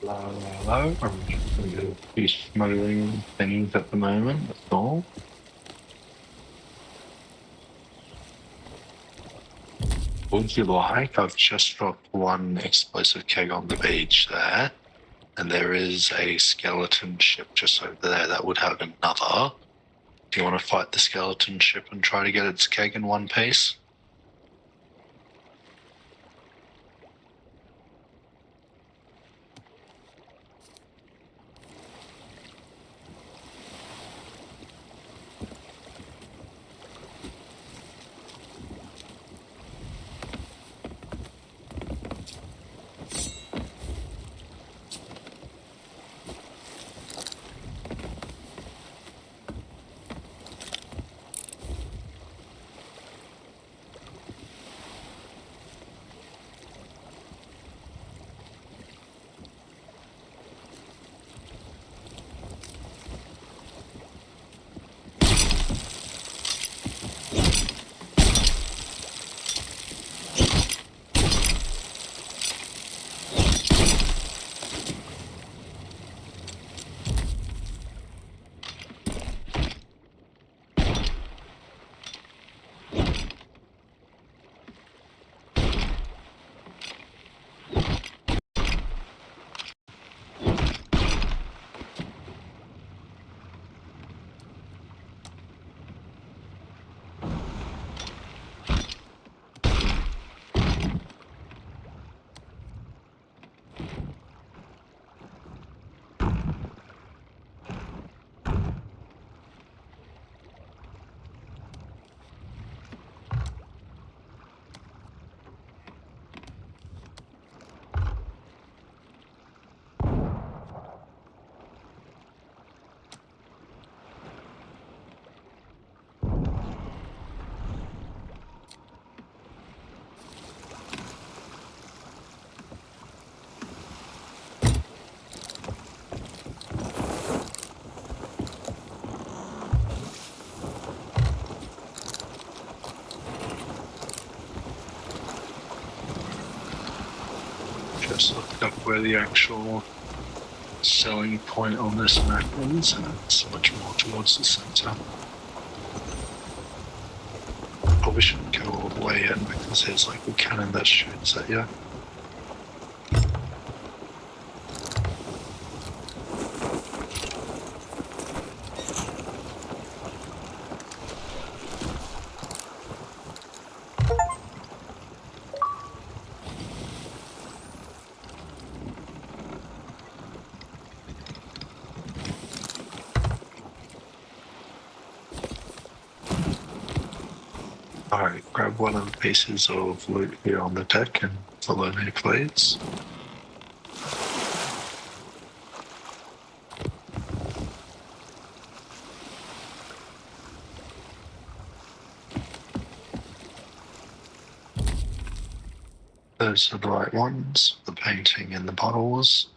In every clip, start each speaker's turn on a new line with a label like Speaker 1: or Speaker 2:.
Speaker 1: Hello. I'm just going to be smuggling things at the moment, that's all. Would you like? I've just dropped one explosive keg on the beach there, and there is a skeleton ship just over there that would have another. Do you want to fight the skeleton ship and try to get its keg in one piece? Just looked up where the actual selling point on this map is, and it's much more towards the center. Probably shouldn't go all the way in because there's like a cannon that shoots at you. Alright, grab one of the pieces of loot here on the deck and follow me, please. Those are the right ones, the painting and the bottles.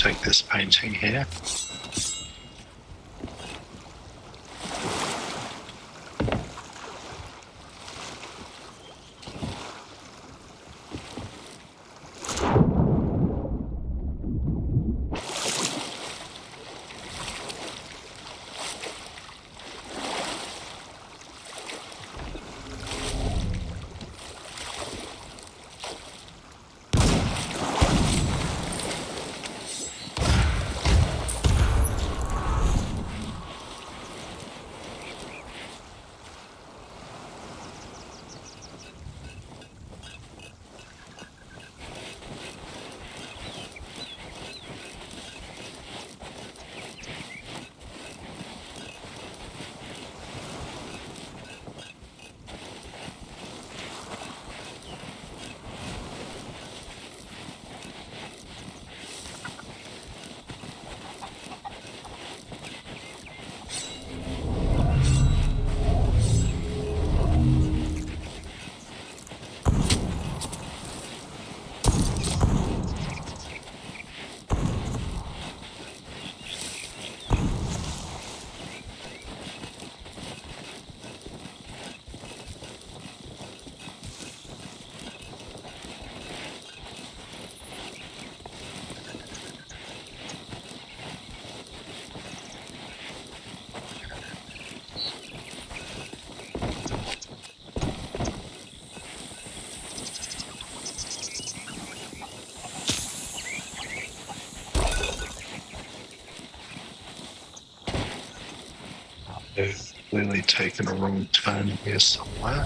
Speaker 1: take this painting here. They've clearly taken a wrong turn here somewhere.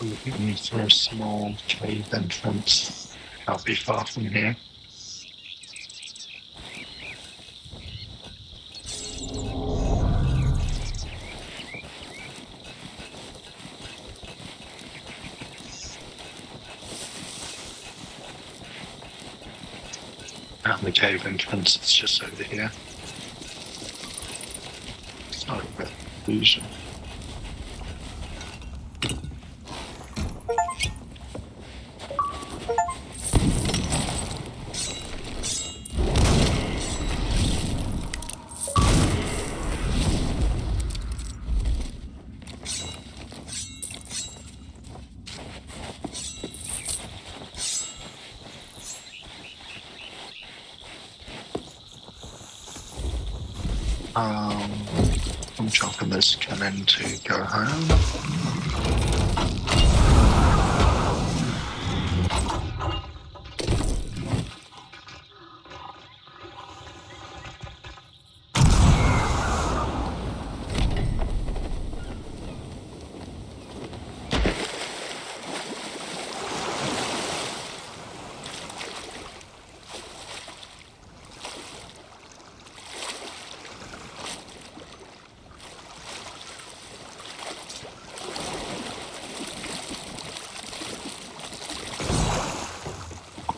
Speaker 1: Looking for a small cave entrance. Can't be far from here. And the cave entrance is just over here. Sorry about the illusion. I'm dropping this cannon to go home.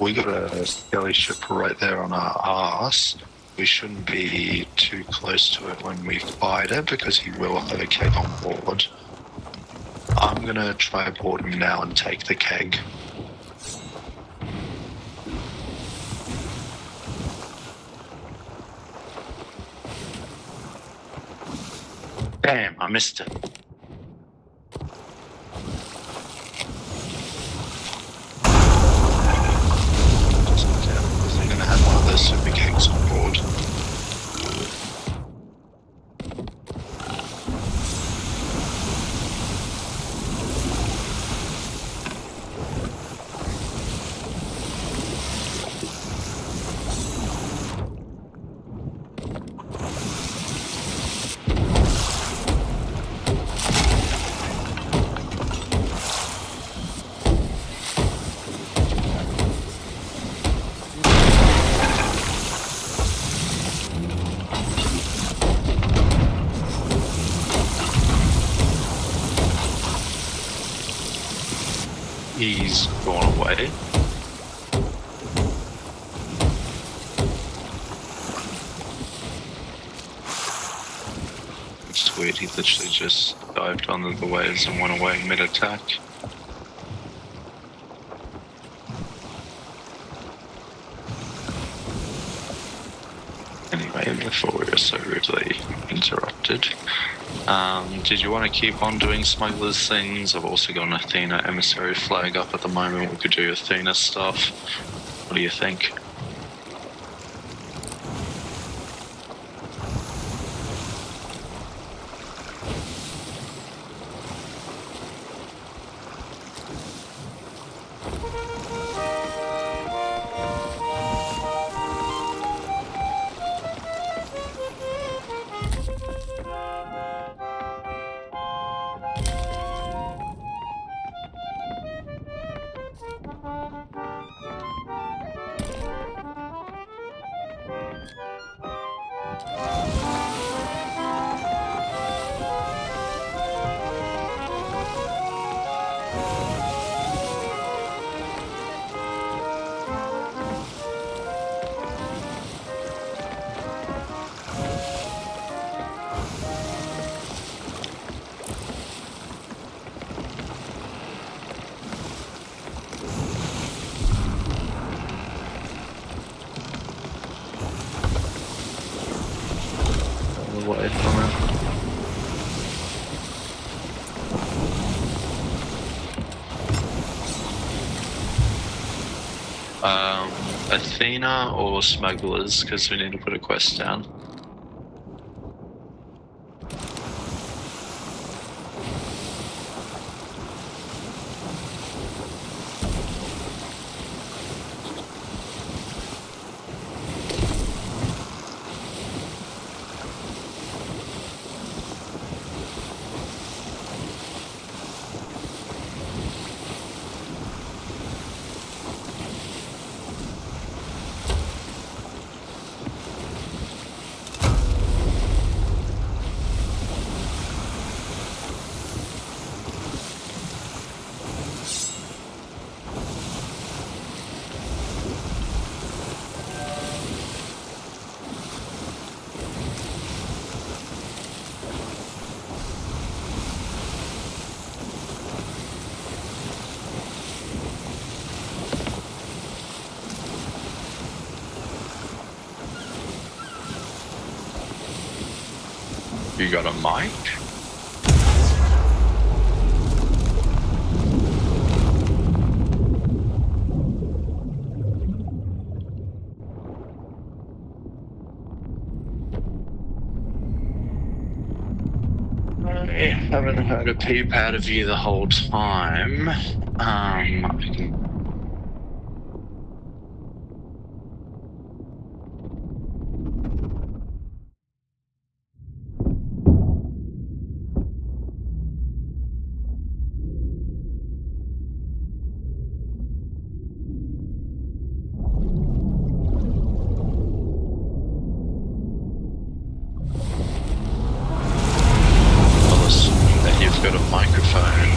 Speaker 1: We got a skelly ship right there on our arse. We shouldn't be too close to it when we fight it because he will have a keg on board. I'm gonna try board him now and take the keg. Damn, I missed it. Super kegs on board. he's gone away. It's weird, he literally just dived under the waves and went away mid-attack. Anyway, before we were so rudely interrupted, did you want to keep on doing smugglers things? I've also got an Athena emissary flag up at the moment. We could do Athena stuff. What do you think? Away from it. Athena or smugglers, because we need to put a quest down. You got a mic? I haven't heard a peep out of you the whole time. I can... Got a microphone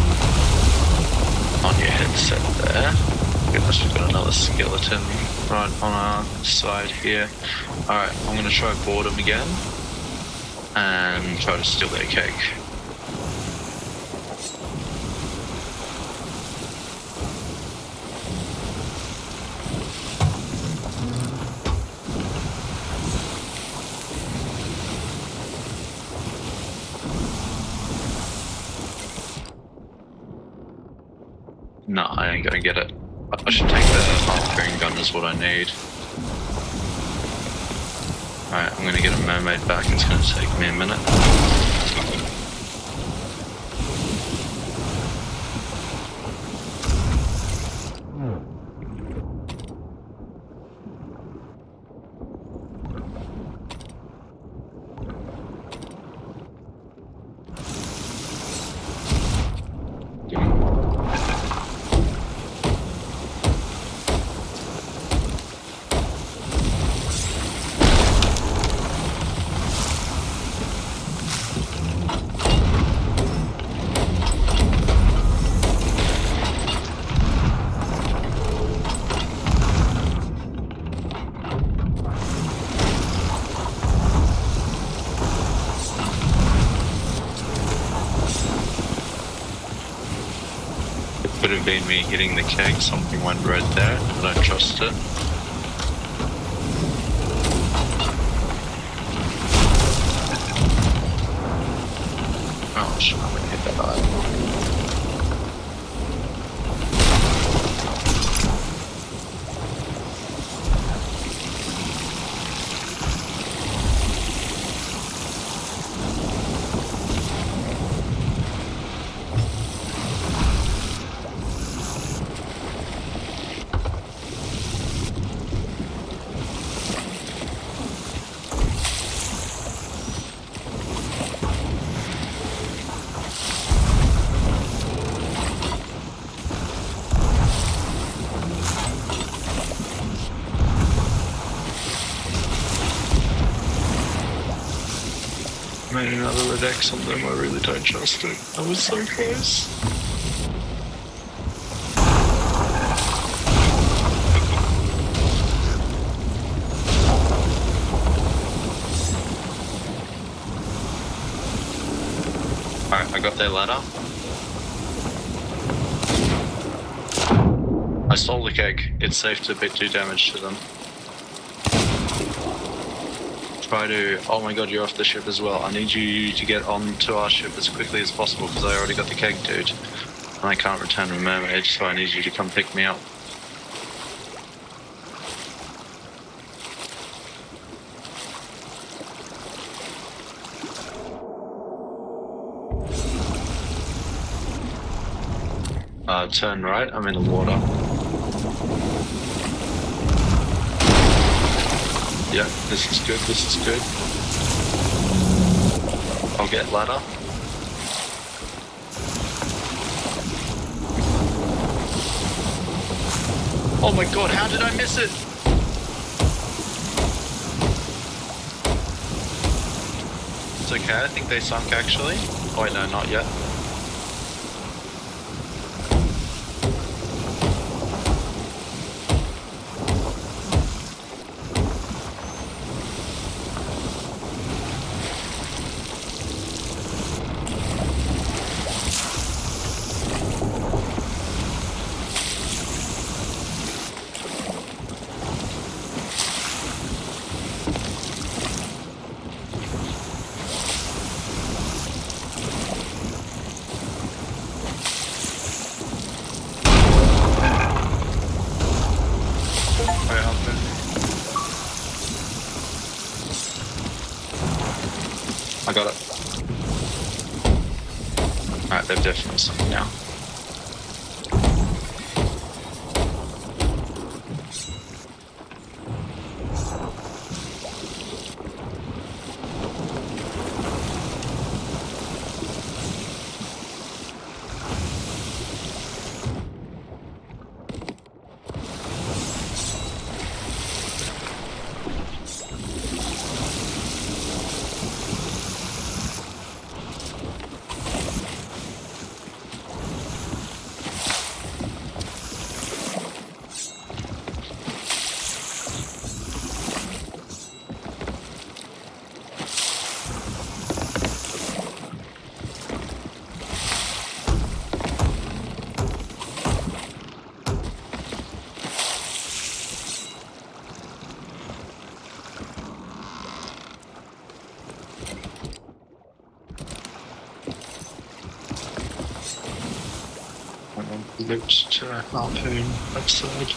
Speaker 1: on your headset there. Goodness, we've got another skeleton right on our side here. Alright, I'm going to try board them again and try to steal their cake. No, I ain't gonna get it. I should take the harpoon gun is what I need. Alright, I'm gonna get a mermaid back. It's gonna take me a minute. have been me hitting the keg. Something went red there. I don't trust it. Oh, shit, I'm gonna hit that eye. Made another red X on them, I really don't trust it. I was so close. Alright, I got their ladder. I stole the keg. It's safe to do damage to them. Try to... Oh my god, you're off the ship as well. I need you to get onto our ship as quickly as possible because I already got the keg, dude. And I can't return to Mermaid, so I need you to come pick me up. Turn right, I'm in the water. Yeah, this is good, this is good. I'll get ladder. Oh my god, how did I miss it? It's okay, I think they sunk actually. Oh wait, no, not yet. I got it. Alright, they've definitely sunk now. Looked to harpoon upside.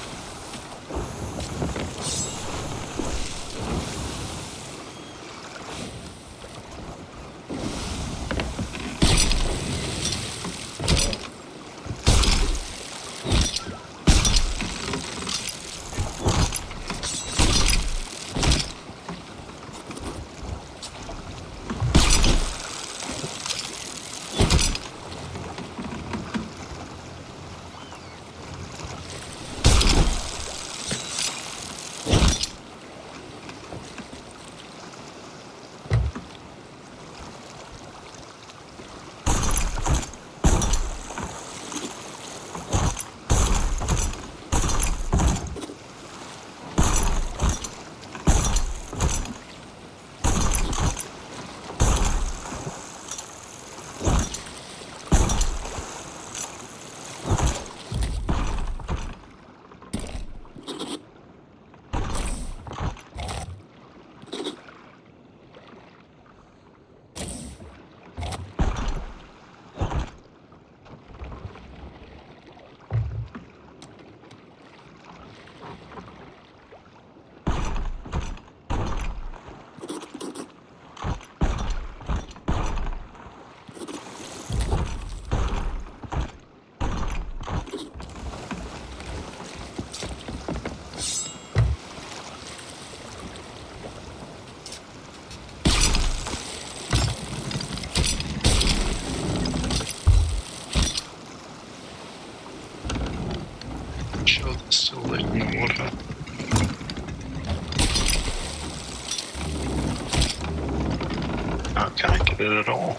Speaker 1: Can't get it at all.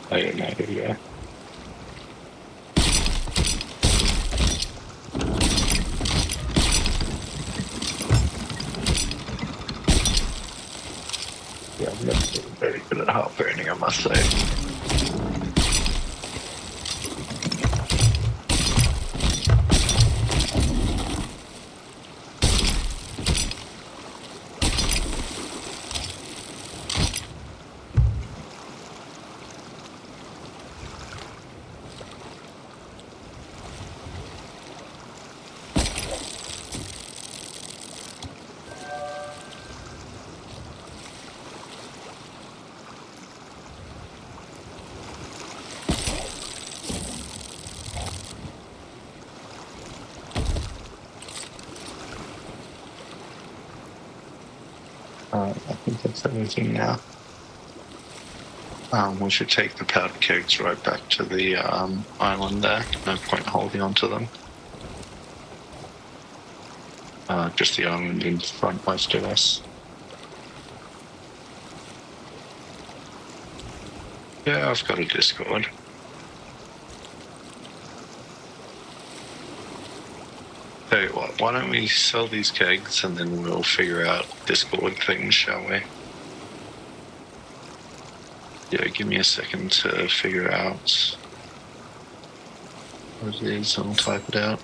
Speaker 1: I don't know, here we go. Yeah, I'm not very good at harpooning, I must say. I think that's everything now. We should take the powder kegs right back to the island there. No point holding on to them. Just the island in front most of us. Yeah, I've got a Discord. Tell you what, why don't we sell these kegs and then we'll figure out Discord things, shall we? Yeah, give me a second to figure out what it is and I'll type it out.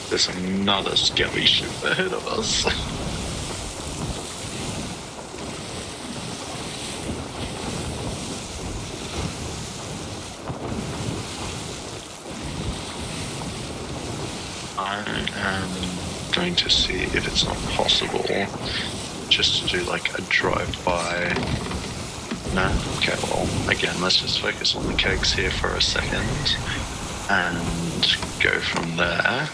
Speaker 1: There's another skelly ship ahead of us. I am going to see if it's not possible just to do like a drive-by. No? Okay, well, again, let's just focus on the kegs here for a second and go from there.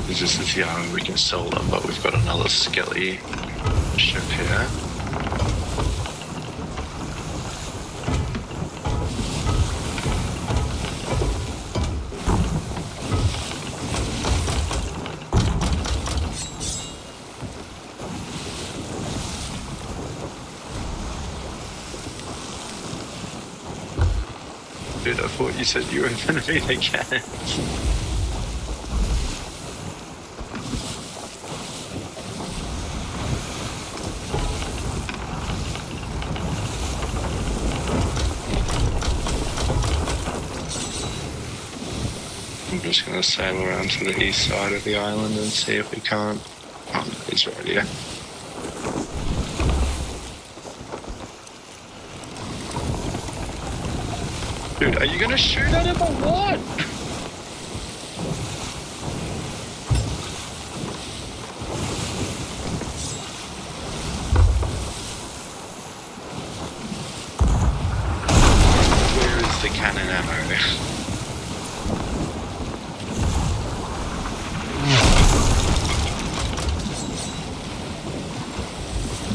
Speaker 1: Because this is the island, we can sell them, but we've got another skelly ship here. Dude, I thought you said you were going to be the cat. I'm just going to sail around to the east side of the island and see if we can't... Oh, no, he's right here. Dude, are you going to shoot at him or what? Where is the cannon ammo?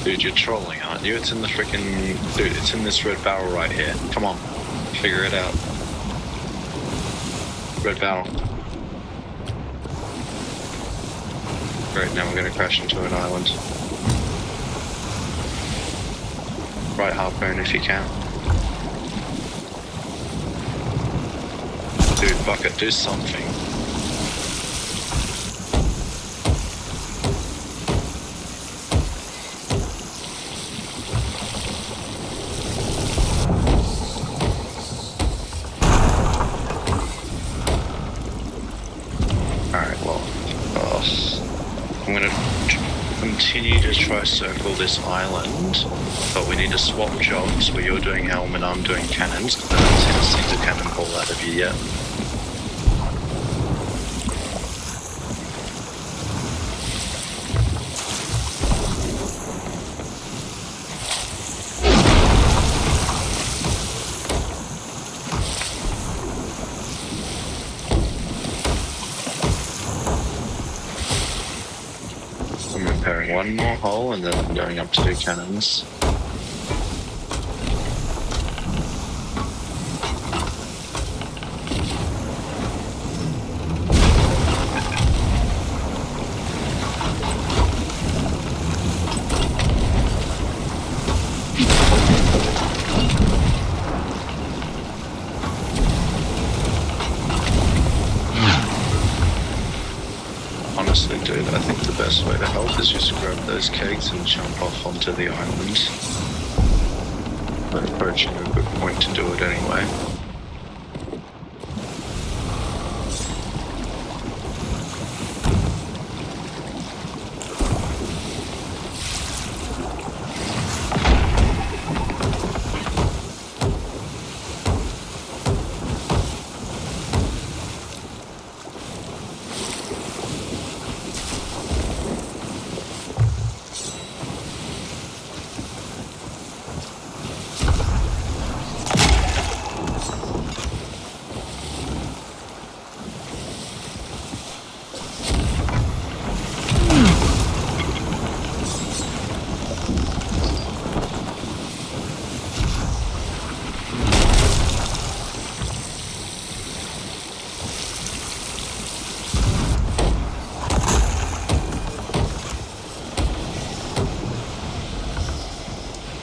Speaker 1: Dude, you're trolling, aren't you? It's in the freaking... Dude, it's in this red barrel right here. Come on. Figure it out. Red barrel. Great, now we're going to crash into an island. Right harpoon if you can. Dude, bucket, do something. Alright, well, I'm gonna continue to try circle this island, but we need to swap jobs where you're doing helm and I'm doing cannons, because I haven't seen a single cannonball out of you yet. I'm repairing one more hull and then I'm going up to do cannons. Honestly, dude, I think the best way to help is just grab those kegs and jump off onto the island. We're approaching a good point to do it anyway.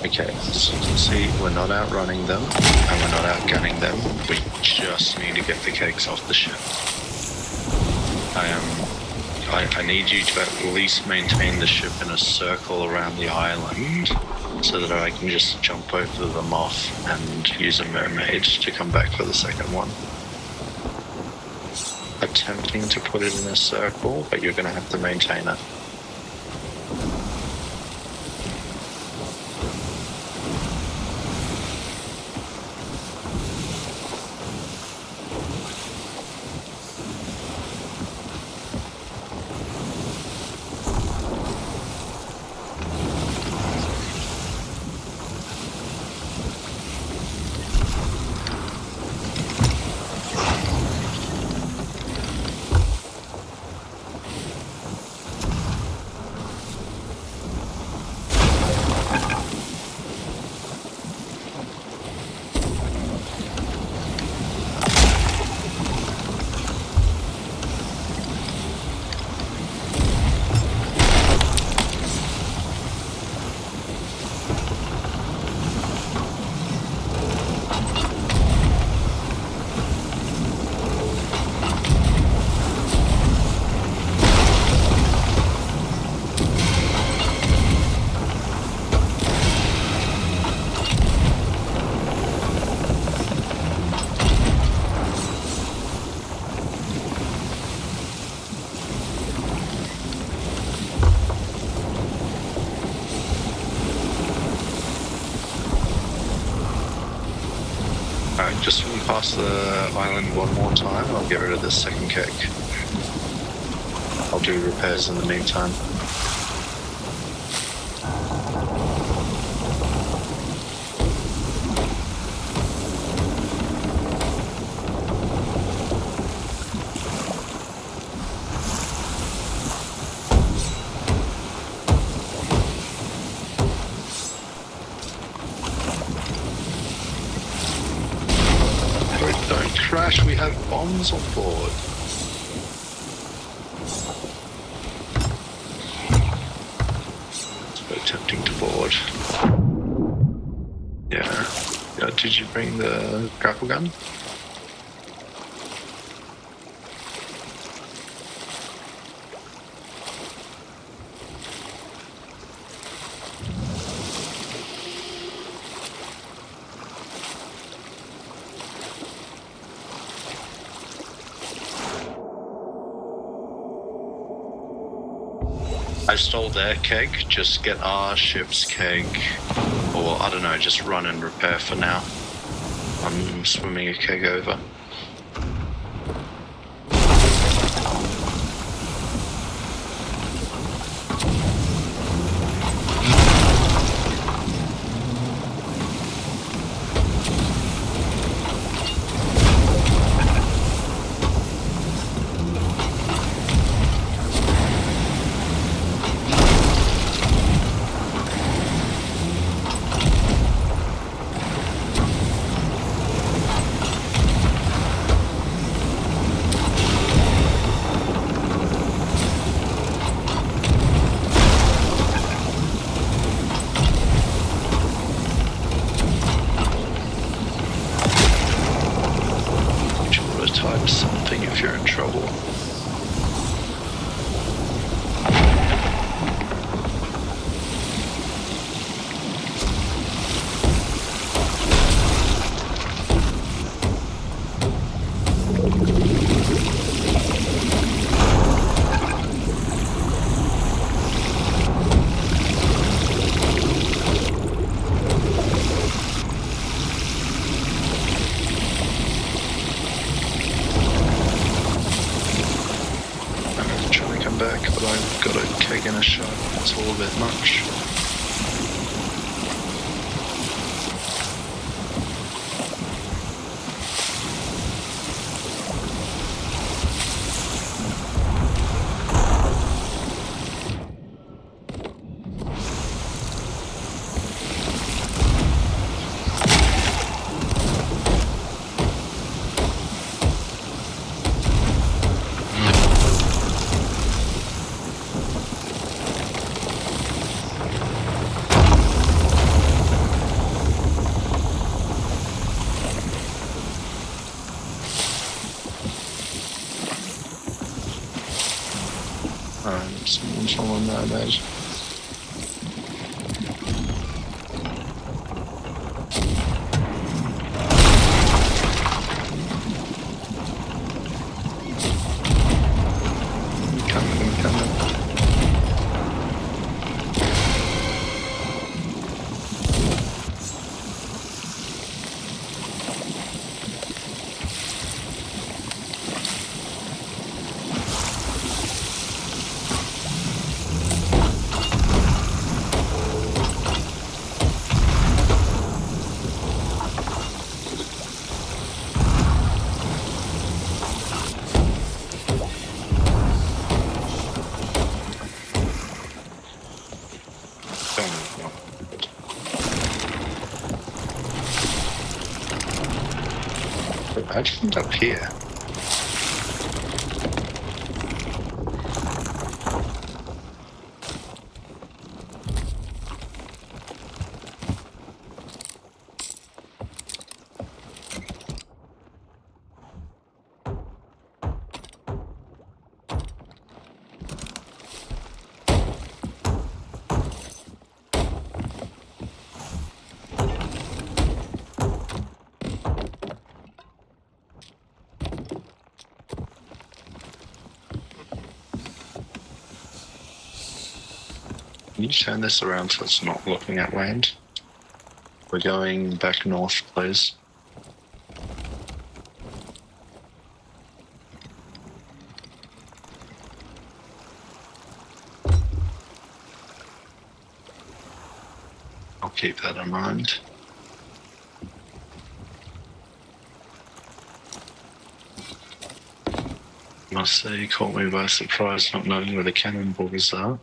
Speaker 1: Okay, so you can see we're not outrunning them and we're not outgunning them. We just need to get the kegs off the ship. I need you to at least maintain the ship in a circle around the island so that I can just jump over them off and use a mermaid to come back for the second one. Attempting to put it in a circle, but you're going to have to maintain it. Alright, just swim past the island one more time. I'll get rid of this second keg. I'll do repairs in the meantime. Don't crash, we have bombs on board. So tempting to board. Yeah, did you bring the grapple gun? I stole their keg, just get our ship's keg, or I don't know, just run and repair for now. I'm swimming a keg over. Type something if you're in trouble. Back, but I've got a keg and a shot. It's all a bit much. Someone's on there, mate. Coming. How'd you end up here? Can you turn this around so it's not looking at land? We're going back north, please. I'll keep that in mind. Must say, you caught me by surprise not knowing where the cannonballs are.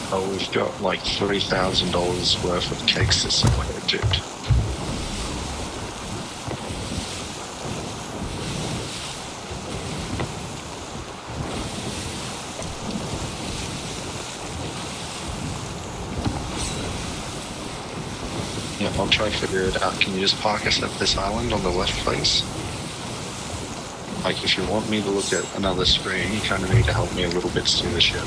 Speaker 1: Oh, we've got like $3,000 worth of cakes to sell here, dude. Yeah, I'll try to figure it out. Can you just park us at this island on the left, please? Like, if you want me to look at another screen, you kind of need to help me a little bit steer the ship.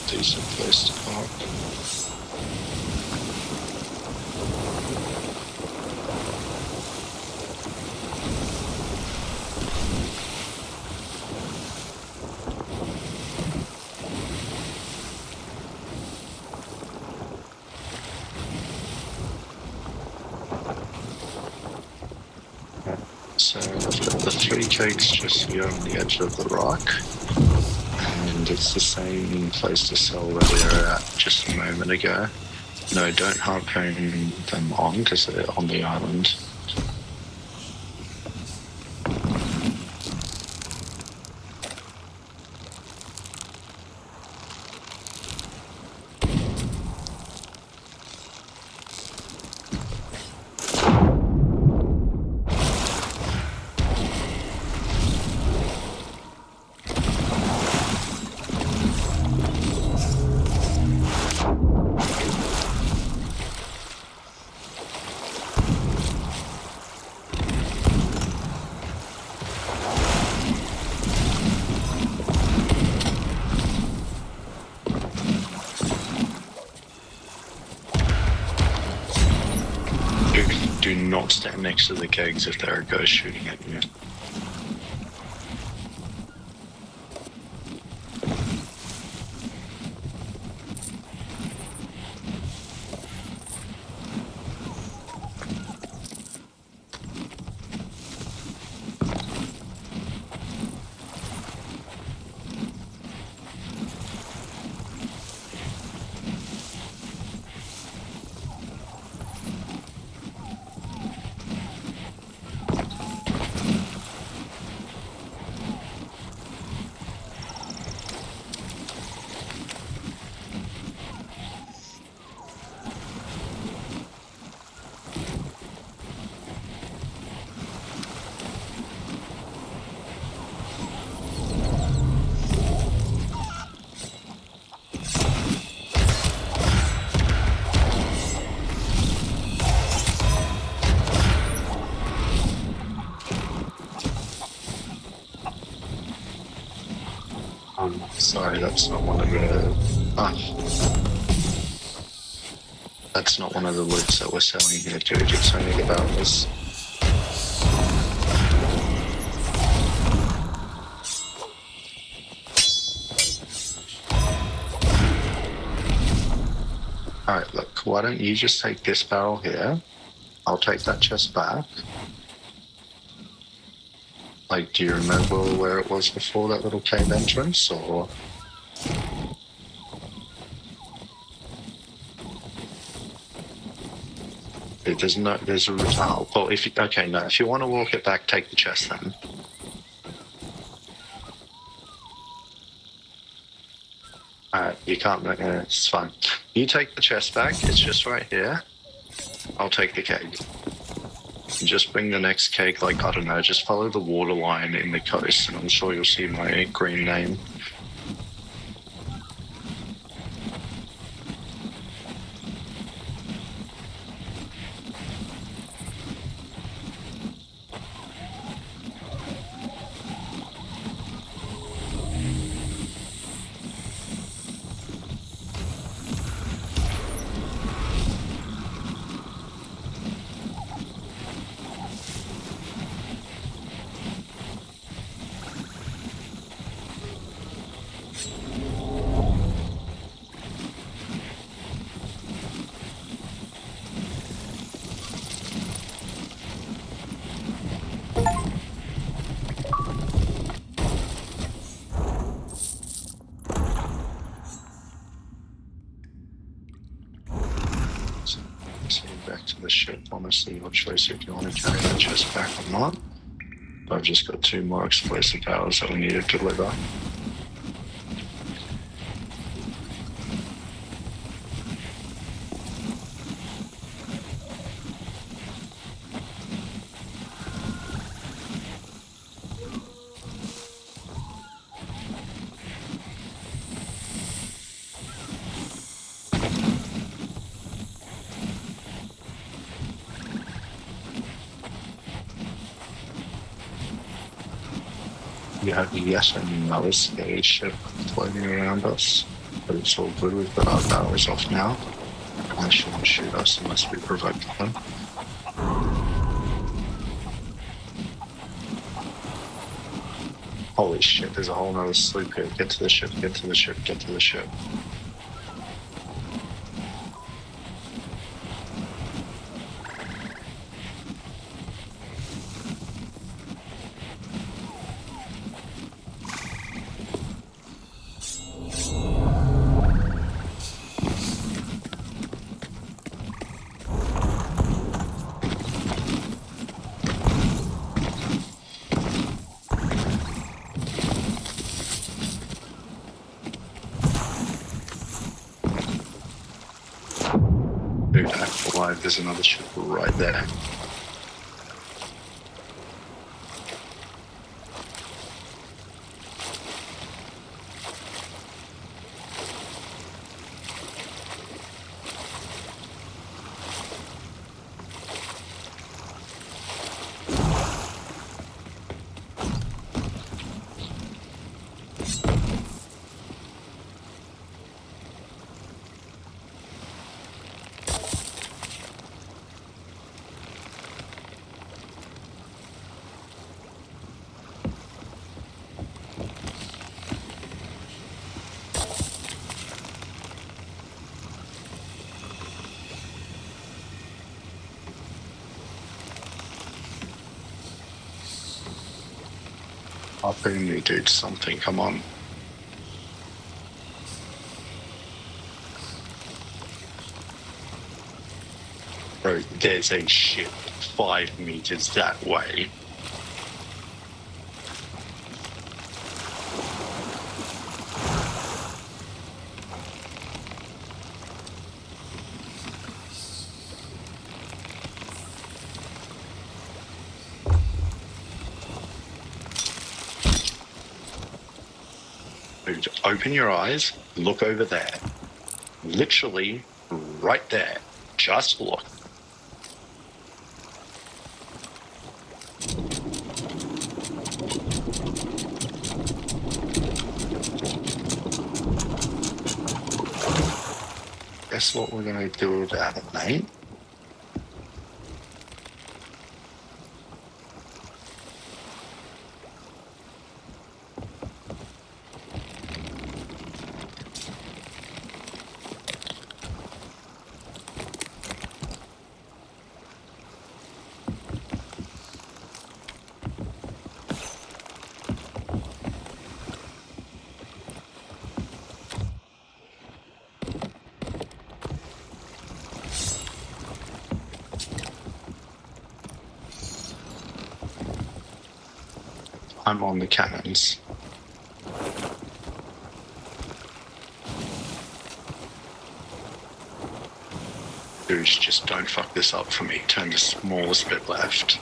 Speaker 1: Decent place to park. So I've got the 3 cakes just here on the edge of the rock. And it's the same place to sell where we were at just a moment ago. No, don't harpoon them on because they're on the island. Do not stand next to the kegs if there are ghosts shooting at you. Sorry, that's not one of the... That's not one of the loots that we're selling here, dude. It's only the barrels. Alright, look, why don't you just take this barrel here? I'll take that chest back. Like, do you remember where it was before that little cave entrance, or...? There's a route out. Well, if you want to walk it back, take the chest then. Alright, you can't, it's fine. You take the chest back, it's just right here. I'll take the keg. Just bring the next keg, like, I don't know, just follow the water line in the coast, and I'm sure you'll see my green name. So back to the ship. Honestly, your choice if you want to carry that chest back or not. But I've just got 2 more explosive powers that we need to deliver. We have yet another scary ship floating around us, but it's all good. We've got our powers off now. They shouldn't shoot us unless we provoke them. Holy shit, there's a whole nother sloop here. Get to the ship, get to the ship, get to the ship. Dude, act alive, there's another ship right there. Harpoon me, dude, something, come on. Bro, there's a ship 5 meters that way. Dude, open your eyes, look over there. Literally right there. Just look. Guess what we're gonna do about it, mate? I'm on the cannons. Dudes, just don't fuck this up for me. Turn the smallest bit left.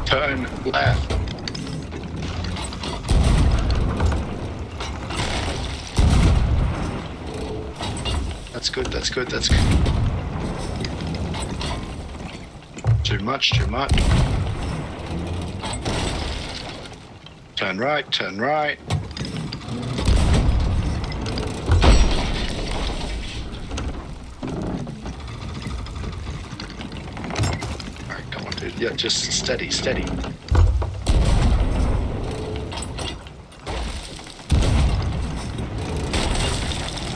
Speaker 1: Turn left. That's good, that's good, that's good. Too much, too much. Turn right, turn right. Alright, come on, dude. Yeah, just steady, steady.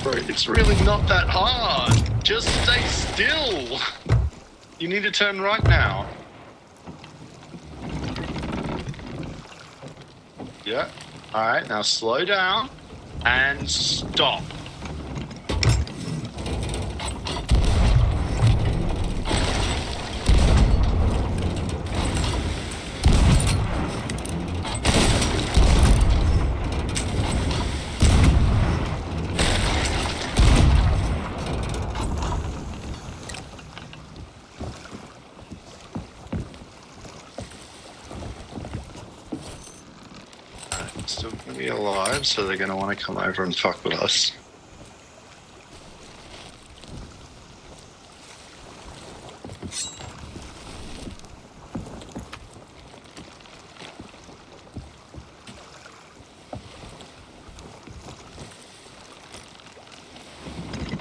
Speaker 1: Bro, it's really not that hard. Just stay still. You need to turn right now. Yeah. Alright, now slow down and stop. Still gonna be alive, so they're gonna want to come over and fuck with us.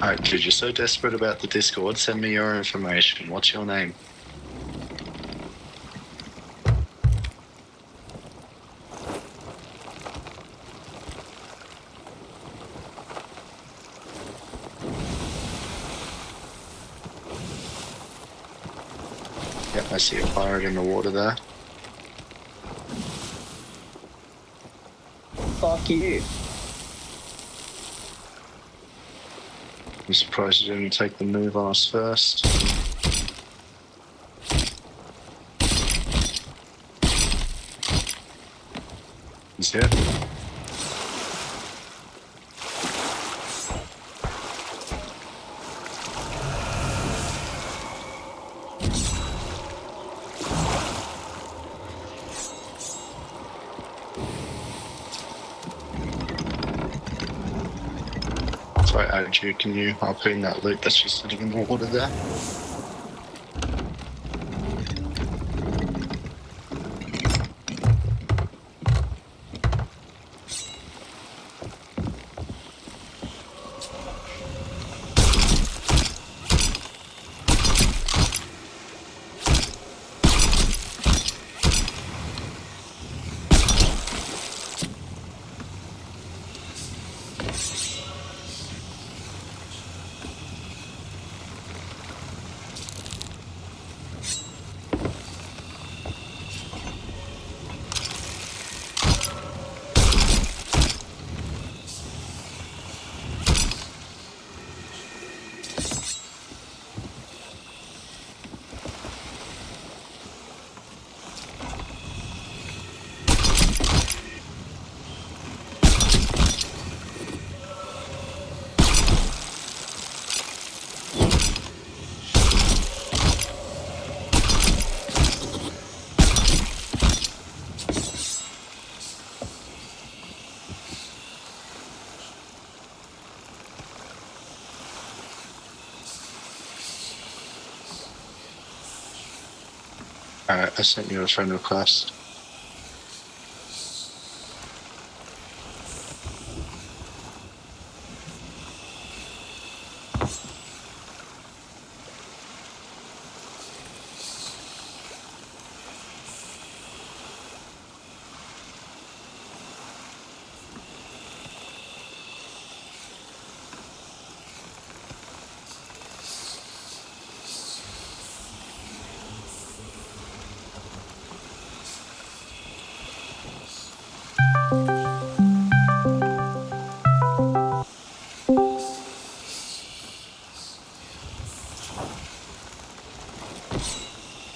Speaker 1: Alright, dude, you're so desperate about the Discord, send me your information. What's your name? Yep, I see a pirate in the water there.
Speaker 2: Fuck you.
Speaker 1: I'm surprised you didn't take the move on us first. He's here. Sorry, Andrew, can you harpoon that loot that's just sitting in the water there? Alright, I sent you a friend request.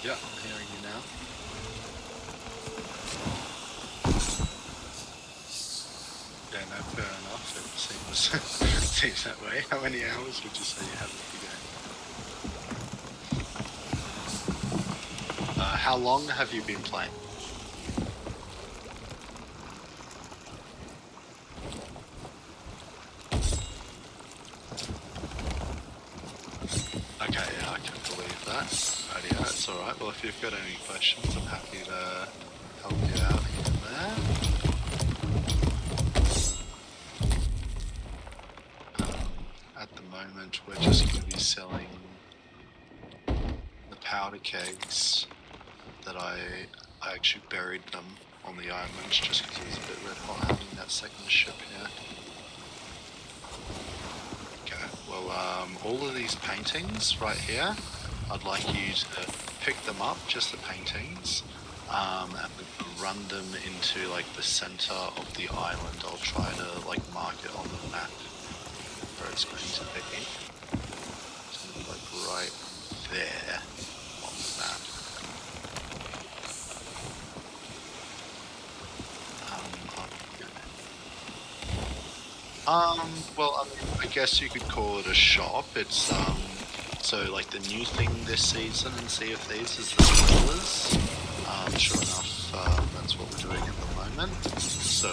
Speaker 1: Yeah, I'm hearing you now. Yeah, no, fair enough. It seems that way. How many hours would you say you have with the game? How long have you been playing? Okay, yeah, I can believe that. Rightio, it's alright. Well, if you've got any questions, I'm happy to help you out here and there. At the moment, we're just going to be selling the powder kegs that I actually buried them on the island just because it was a bit red hot having that second ship here. Okay, well, all of these paintings right here, I'd like you to pick them up, just the paintings, and run them into like the center of the island. I'll try to like mark it on the map where it's going to be. It's going to be like right there on the map. Well, I mean, I guess you could call it a shop. It's, so like the new thing this season in Sea of Thieves is the smugglers. Sure enough, that's what we're doing at the moment. So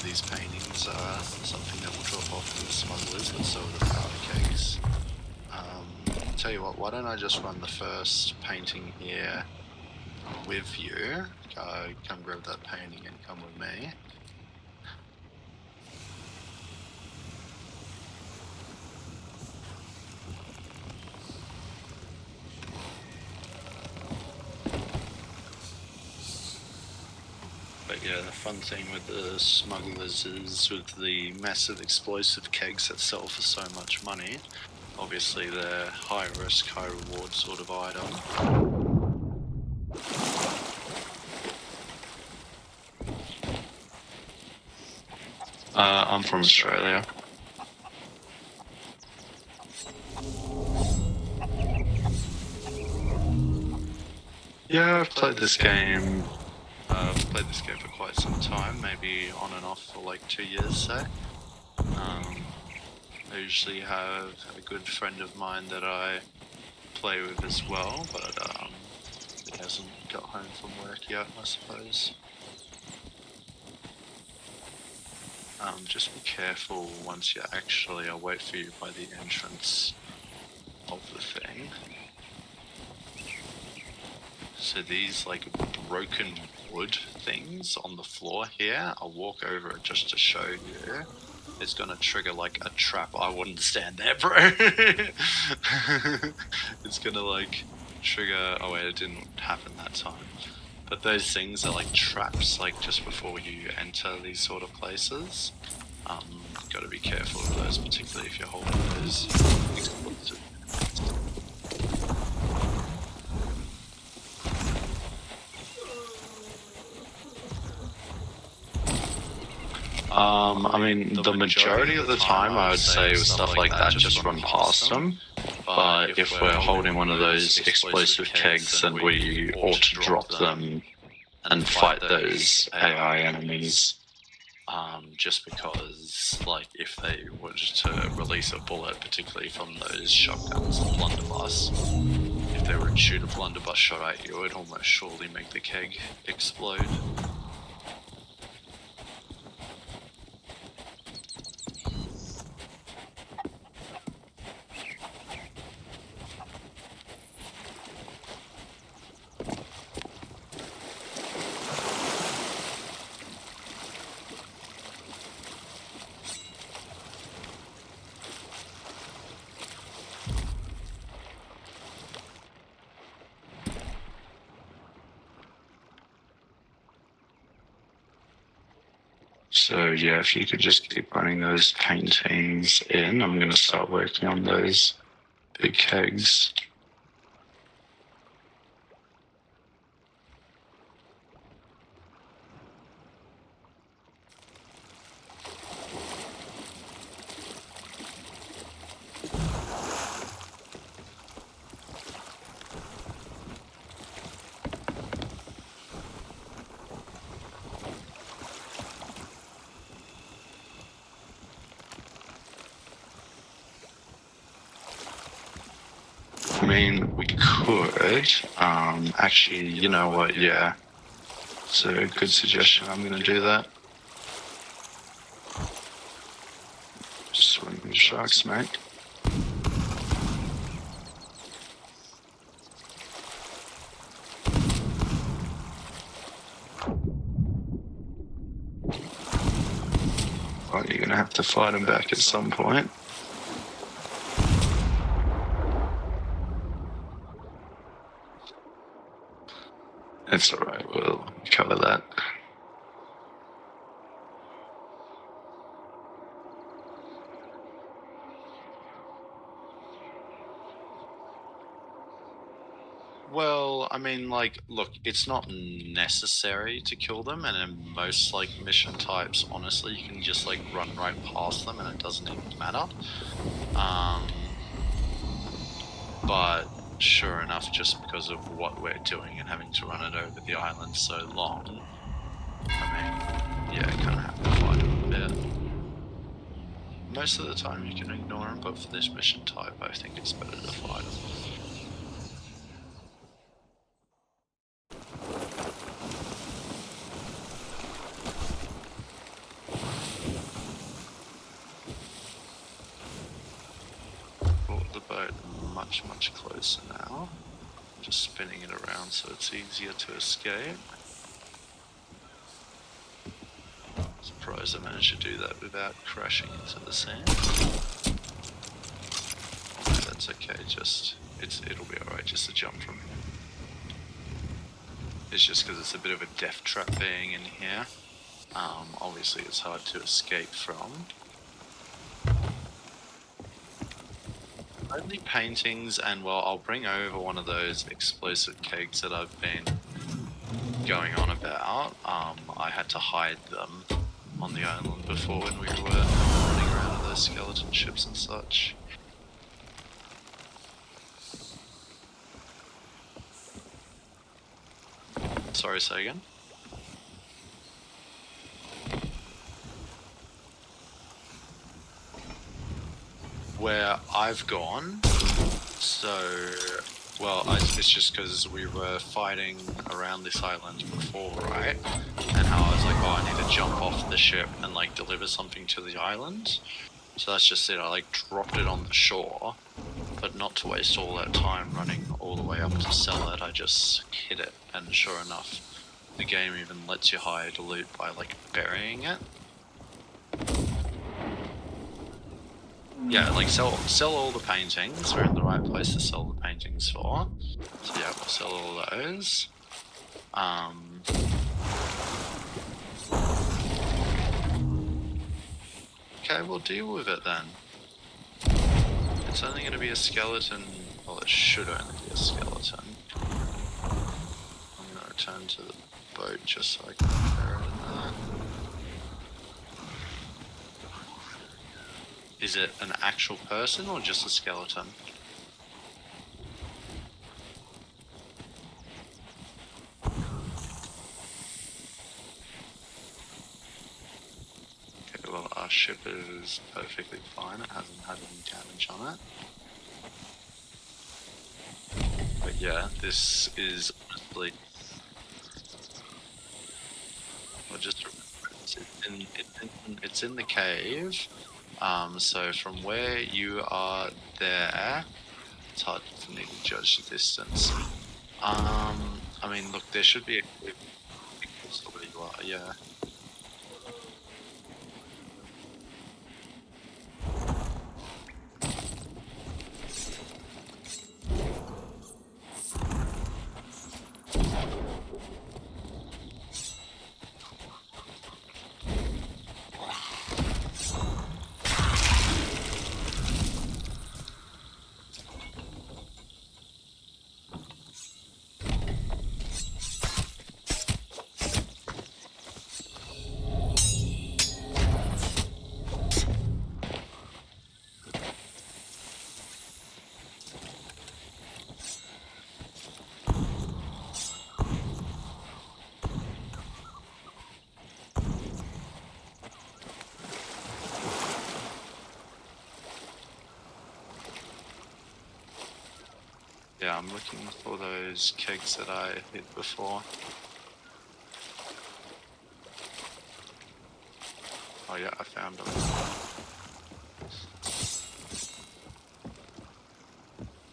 Speaker 1: these paintings are something that will drop off to the smugglers, but so are the powder kegs. Tell you what, why don't I just run the first painting here with you? Come grab that painting and come with me. But yeah, the fun thing with the smugglers is with the massive explosive kegs that sell for so much money, obviously they're high risk, high reward sort of item. I'm from Australia. Yeah, I've played this game. I've played this game for quite some time, maybe on and off for like 2 years, say. I usually have a good friend of mine that I play with as well, but he hasn't got home from work yet, I suppose. Just be careful once you actually, I'll wait for you by the entrance of the thing. So these like broken wood things on the floor here, I'll walk over it just to show you. It's gonna trigger like a trap. I wouldn't stand there, bro. It's gonna like trigger, oh wait, it didn't happen that time. But those things are like traps, like just before you enter these sort of places. Gotta be careful of those, particularly if you're holding those explosive. I mean, the majority of the time I would say with stuff like that, just run past them. But if we're holding one of those explosive kegs, then we ought to drop them and fight those AI enemies. Just because, like, if they were to release a bullet, particularly from those shotguns, the blunderbuss, if they were to shoot a blunderbuss shot at you, it would almost surely make the keg explode. So yeah, if you could just keep running those paintings in, I'm going to start working on those big kegs. I mean, we could, actually, you know what, yeah. So, good suggestion, I'm going to do that. Swim the sharks, mate. Well, you're going to have to fight them back at some point. It's alright, we'll cover that. Well, I mean, like, look, it's not necessary to kill them, and in most, like, mission types, honestly, you can just, like, run right past them and it doesn't even matter. But sure enough, just because of what we're doing and having to run it over the island so long, I mean, yeah, kind of have to fight them a bit. Most of the time you can ignore them, but for this mission type, I think it's better to fight them. Brought the boat much, much closer now. Just spinning it around so it's easier to escape. Surprised I managed to do that without crashing into the sand. That's okay, it'll be alright just to jump from here. It's just because it's a bit of a death trap being in here. Obviously it's hard to escape from. Only paintings, and well, I'll bring over one of those explosive kegs that I've been going on about. I had to hide them on the island before when we were running around with those skeleton ships and such. Sorry, say again? Where I've gone, so, well, it's just because we were fighting around this island before, right? And how I was like, oh, I need to jump off the ship and, like, deliver something to the island. So that's just it, I, like, dropped it on the shore, but not to waste all that time running all the way up to sell it, I just hit it, and sure enough, the game even lets you hide loot by, like, burying it. Yeah, like sell all the paintings. We're in the right place to sell the paintings for. So yeah, we'll sell all those. Okay, we'll deal with it then. It's only going to be a skeleton. Well, it should only be a skeleton. I'm going to return to the boat just so I can compare it in that. Is it an actual person or just a skeleton? Okay, well, our ship is perfectly fine. It hasn't had any damage on it. But yeah, this is honestly... Well, just it's in the cave. So from where you are there, it's hard for me to judge the distance. I mean, look, there should be a cliff close to where you are, yeah. Yeah, I'm looking for those kegs that I hit before. Oh yeah, I found them.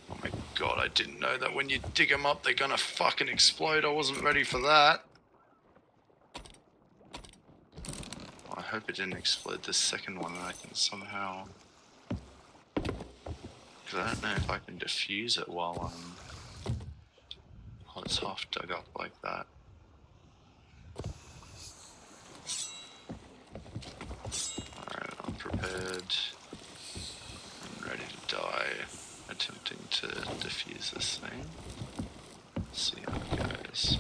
Speaker 1: Oh my god, I didn't know that when you dig them up they're gonna fucking explode. I wasn't ready for that. I hope it didn't explode this second one and I can somehow... Because I don't know if I can defuse it while I'm it's half dug up like that. Alright, I'm prepared. I'm ready to die. Attempting to defuse this thing. Let's see how it goes.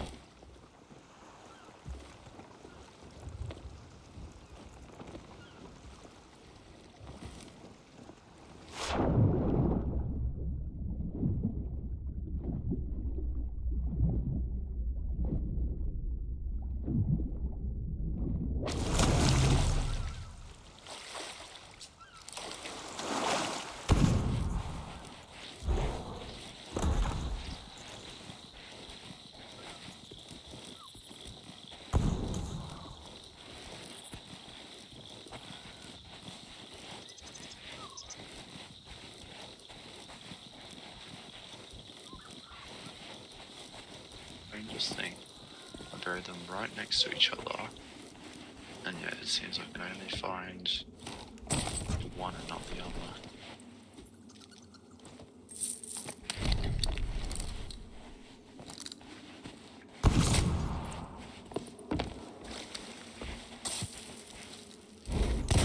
Speaker 1: Interesting. I buried them right next to each other, and yet it seems I can only find one and not the other.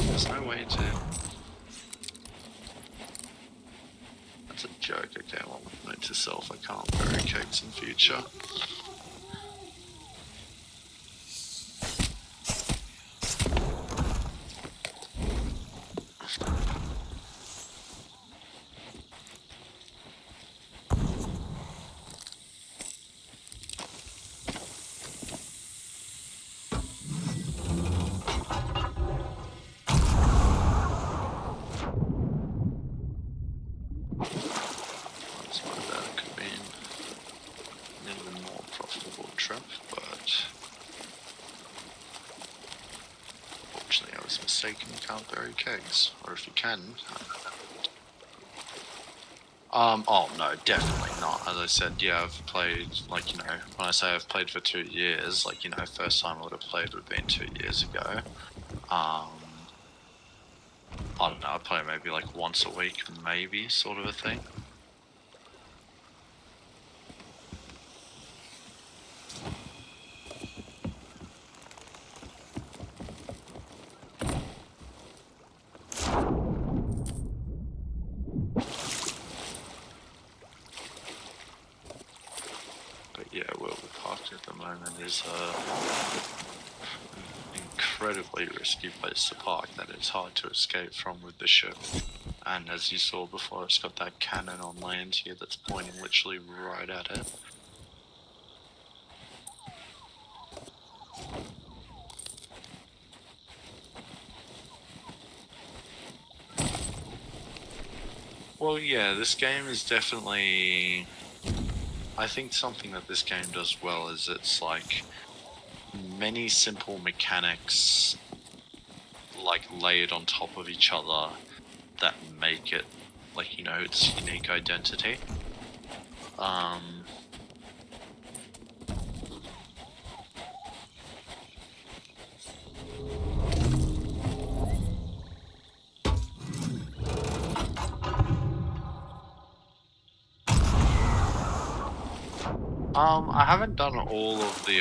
Speaker 1: There's no way to... That's a joke. Okay, well, note to self, I can't bury cakes in future. Mistaken, you can't bury kegs, or if you can. Oh no, definitely not. As I said, yeah, I've played, like, you know, when I say I've played for 2 years, like, you know, first time I would have played would have been 2 years ago. I don't know, I play maybe like once a week, maybe, sort of a thing. Yeah, where we're parked at the moment is an incredibly risky place to park that it's hard to escape from with the ship. And as you saw before, it's got that cannon on land here that's pointing literally right at it. Well, yeah, this game is definitely... I think something that this game does well is it's like many simple mechanics like layered on top of each other that make it like, you know, its unique identity. I haven't done all of the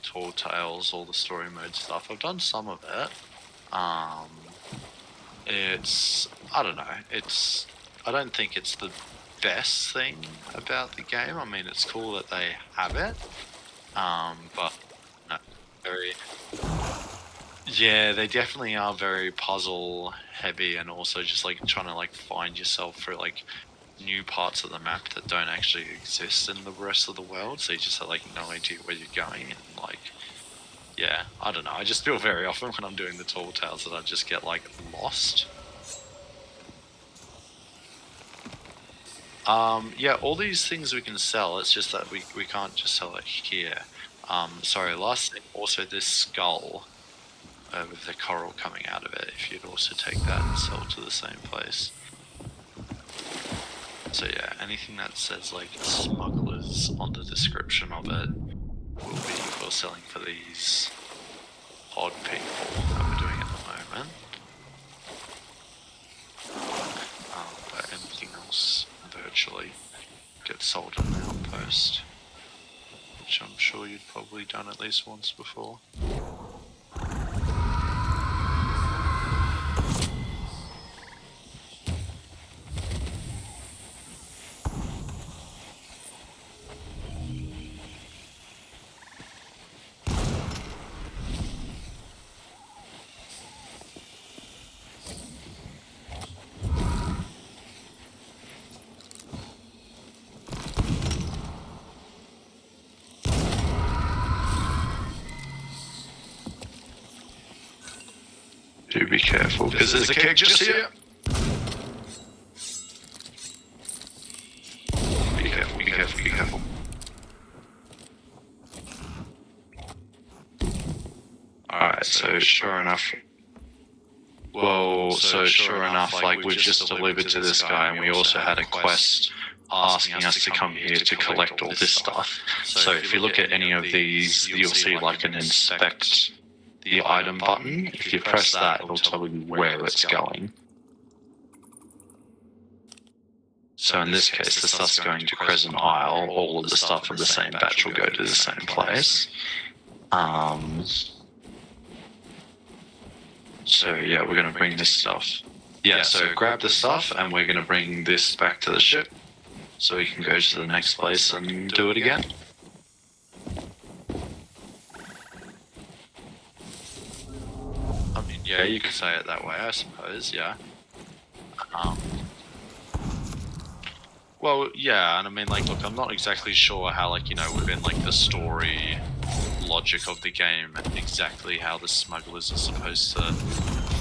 Speaker 1: Tall Tales, all the story mode stuff. I've done some of it. It's, I don't know, I don't think it's the best thing about the game. I mean, it's cool that they have it. But no, very, yeah, they definitely are very puzzle heavy, and also just like trying to like find yourself through like new parts of the map that don't actually exist in the rest of the world, so you just have like no idea where you're going, and like, yeah, I don't know, I just feel very often when I'm doing the Tall Tales that I just get like lost. Yeah, all these things we can sell, it's just that we can't just sell it here. Sorry, last thing, also this skull with the coral coming out of it, if you'd also take that and sell to the same place. So yeah, anything that says like smugglers on the description of it will be for selling for these odd people that we're doing at the moment. But anything else virtually gets sold in the outpost.
Speaker 2: which I'm sure you'd probably done at least once before.
Speaker 1: Do be careful, because there's a keg just here. Be careful, be careful, be careful. Alright, so sure enough. Well, so sure enough, like we've just delivered to this guy, and we also had a quest asking us to come here to collect all this stuff. So if you look at any of these, you'll see like an inspect the item button. If you press that, it'll tell you where it's going. So in this case, the stuff's going to Crescent Isle. All of the stuff from the same batch will go to the same place. So yeah, we're going to bring this stuff. Yeah, so grab the stuff, and we're going to bring this back to the ship, so we can go to the next place and do it again.
Speaker 2: I mean, yeah, you could say it that way, I suppose, yeah. Well, yeah, and I mean, like, look, I'm not exactly sure how, like, you know, within, like, the story logic of the game, exactly how the smugglers are supposed to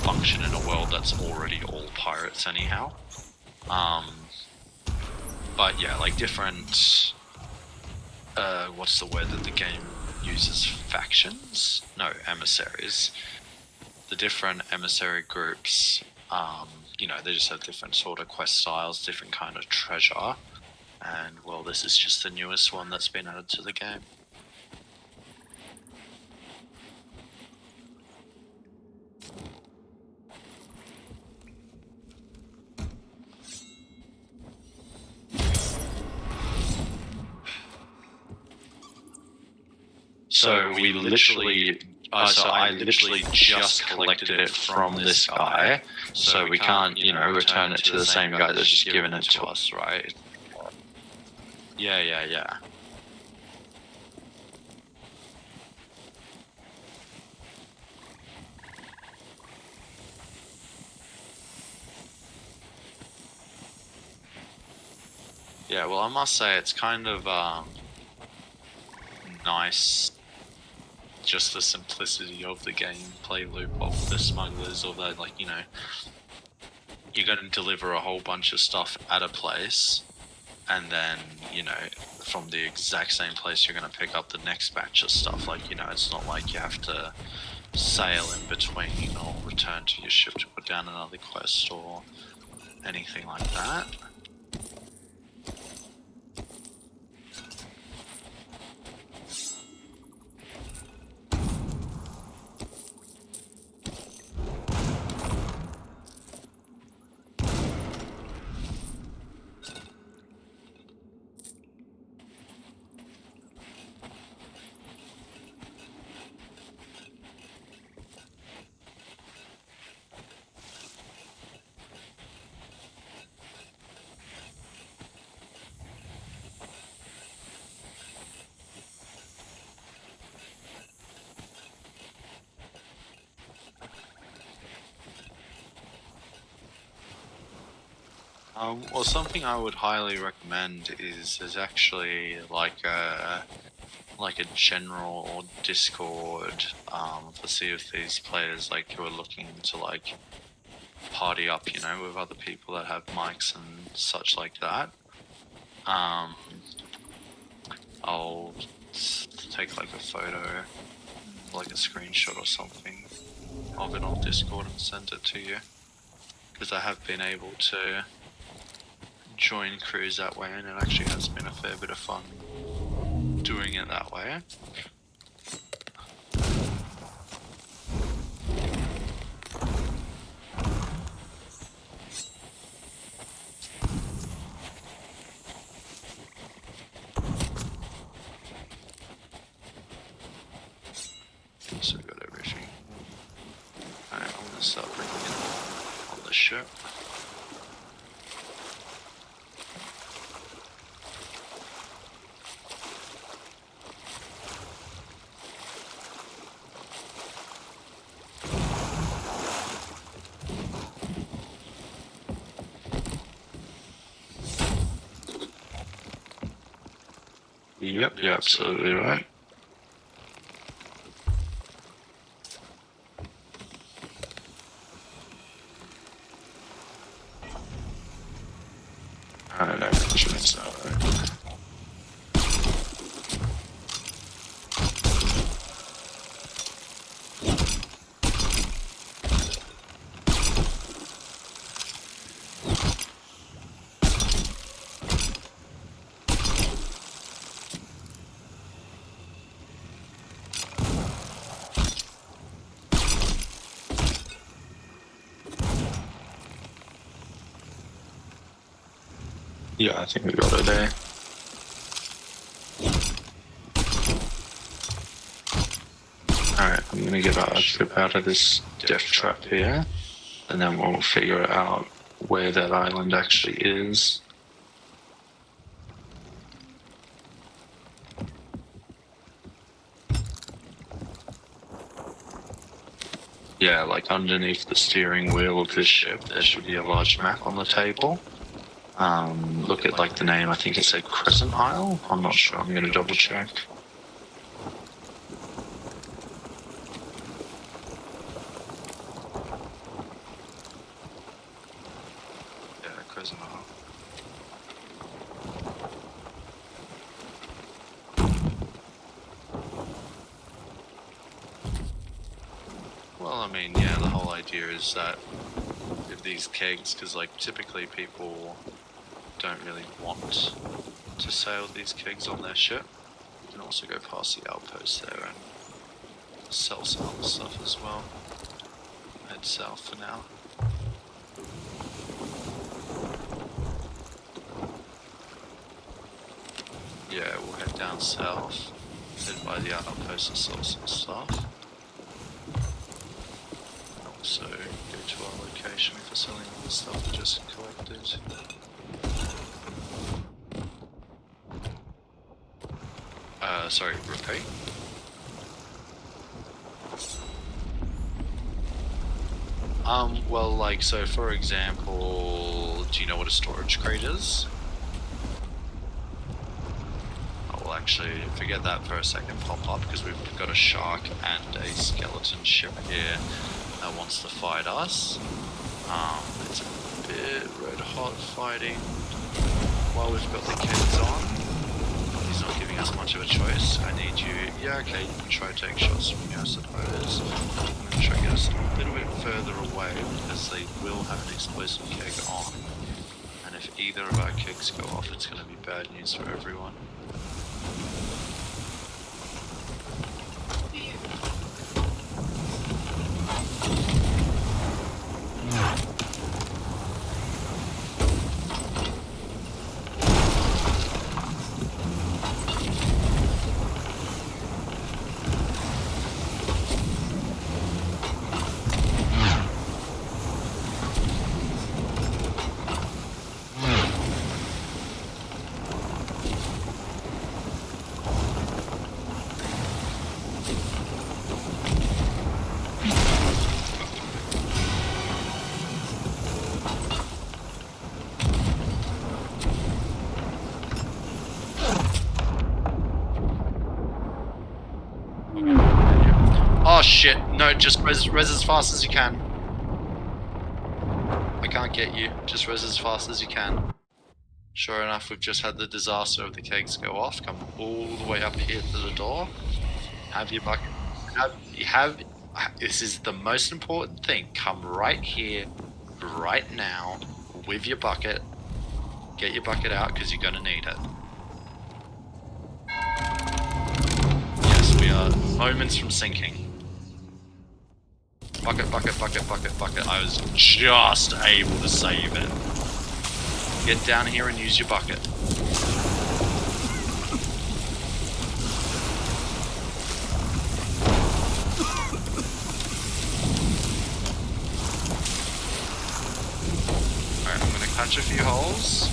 Speaker 2: function in a world that's already all pirates anyhow. But yeah, like different, what's the word that the game uses? Factions? No, emissaries. The different emissary groups, you know, they just have different sort of quest styles, different kind of treasure. And, well, this is just the newest one that's been added to the game.
Speaker 1: So we literally, I literally just collected it from this guy, so we can't, you know, return it to the same guy that's just given it to us, right?
Speaker 2: Yeah. Yeah, well, I must say it's kind of nice, just the simplicity of the gameplay loop of the smugglers, or that, like, you know, you're going to deliver a whole bunch of stuff at a place, and then, you know, from the exact same place you're going to pick up the next batch of stuff. Like, you know, it's not like you have to sail in between or return to your ship to put down another quest or anything like that. Well, something I would highly recommend is there's actually like a general Discord for Sea of Thieves players, like, who are looking to like party up, you know, with other people that have mics and such like that. I'll take like a photo, like a screenshot or something of it on Discord and send it to you, because I have been able to join crews that way, and it actually has been a fair bit of fun doing it that way. So we got everything. Alright, I'm gonna start bringing it on the ship.
Speaker 1: Yep, you're absolutely right. I don't know, it's not right. Yeah, I think we got it there. Alright, I'm gonna get our ship out of this death trap here, and then we'll figure out where that island actually is. Yeah, like underneath the steering wheel of this ship, there should be a large map on the table. Look at like the name, I think it said Crescent Isle. I'm not sure, I'm gonna double check. Yeah, Crescent Isle.
Speaker 2: Well, I mean, yeah, the whole idea is that with these kegs, because like typically people don't really want to sail these kegs on their ship. You can also go past the outpost there and sell some other stuff as well. Head south for now. Yeah, we'll head down south, head by the outpost and sell some stuff. Also go to our location for selling all the stuff we just collected. Sorry, repeat? Well, like, so for example, do you know what a storage crate is? Oh, well, actually, forget that for a second, pop up, because we've got a shark and a skeleton ship here that wants to fight us. It's a bit red hot fighting while we've got the kegs on. He's not giving us much of a choice. I need you. Yeah, okay, you can try to take shots from me, I suppose. I'm going to try to get us a little bit further away because they will have an explosive keg on. And if either of our kegs go off, it's going to be bad news for everyone. Oh shit, no, just res as fast as you can. I can't get you, just res as fast as you can. Sure enough, we've just had the disaster of the kegs go off. Come all the way up here to the door. Have your bucket. This is the most important thing. Come right here, right now, with your bucket. Get your bucket out, because you're gonna need it. Yes, we are moments from sinking. Bucket, bucket, bucket, bucket, bucket. I was just able to save it. Get down here and use your bucket. patch a few holes,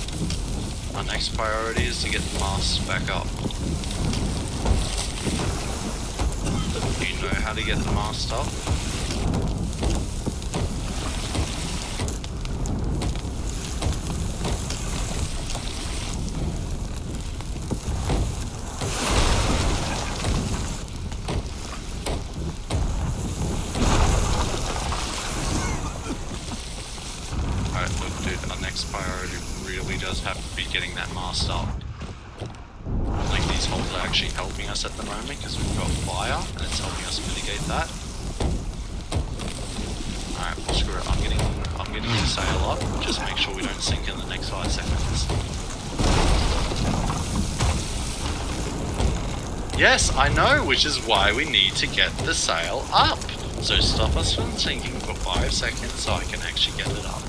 Speaker 2: our next priority is to get the mast back up. Do you know how to get the mast up? Priority really does have to be getting that mast up. Like, these holes are actually helping us at the moment because we've got fire and it's helping us mitigate that. Alright, well screw it. I'm getting the sail up. Just make sure we don't sink in the next 5 seconds. Yes, I know, which is why we need to get the sail up. So stop us from sinking for 5 seconds so I can actually get it up.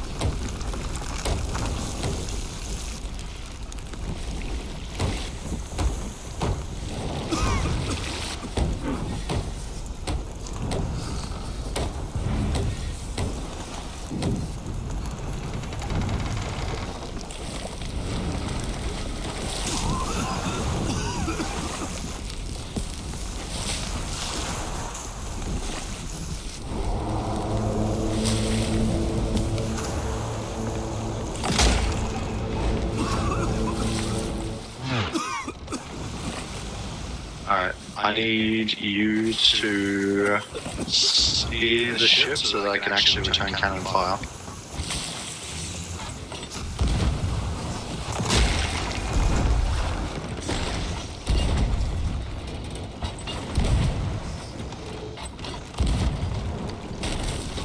Speaker 2: Alright, I need you to steer the ship so that I can actually return cannon fire.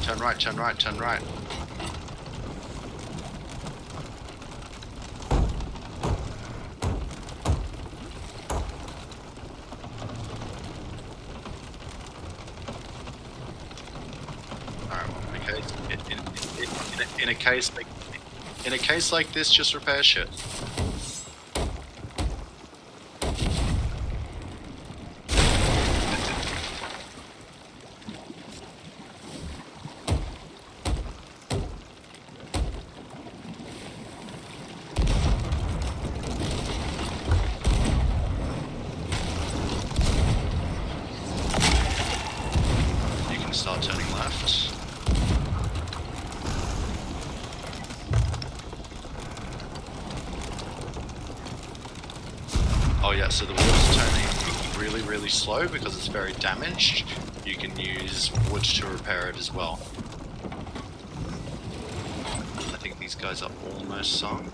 Speaker 2: Turn right, turn right, turn right. In a case like this, just repair shit. You can start turning left. Oh yeah, so the water's turning really, really slow because it's very damaged. You can use wood to repair it as well. I think these guys are almost sunk.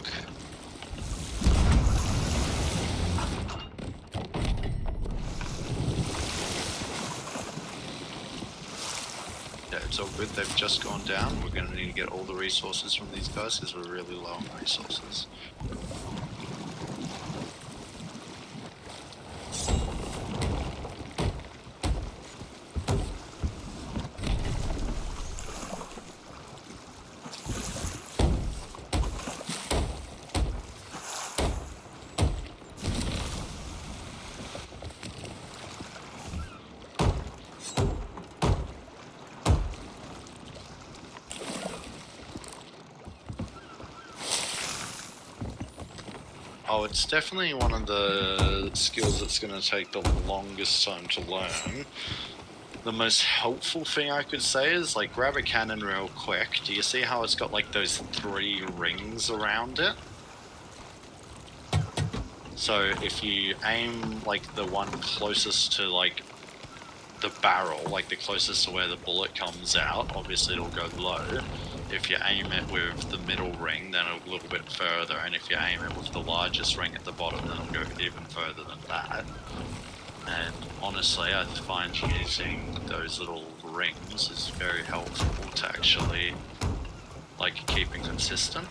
Speaker 2: Yeah, it's all good. They've just gone down. We're going to need to get all the resources from these guys because we're really low on resources. Oh, it's definitely one of the skills that's going to take the longest time to learn. The most helpful thing I could say is, like, grab a cannon real quick. Do you see how it's got, like, those 3 rings around it? So if you aim, like, the one closest to, like, the barrel, like the closest to where the bullet comes out, obviously it'll go low. If you aim it with the middle ring, then a little bit further, and if you aim it with the largest ring at the bottom, then it'll go even further than that. And honestly, I find using those little rings is very helpful to actually, like, keeping consistent.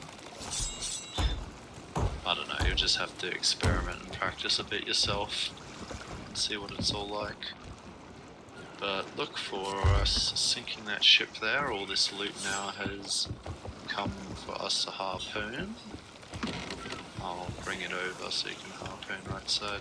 Speaker 2: I don't know, you just have to experiment and practice a bit yourself and see what it's all like. But look for us sinking that ship there. All this loot now has come for us to harpoon. I'll bring it over so you can harpoon right side.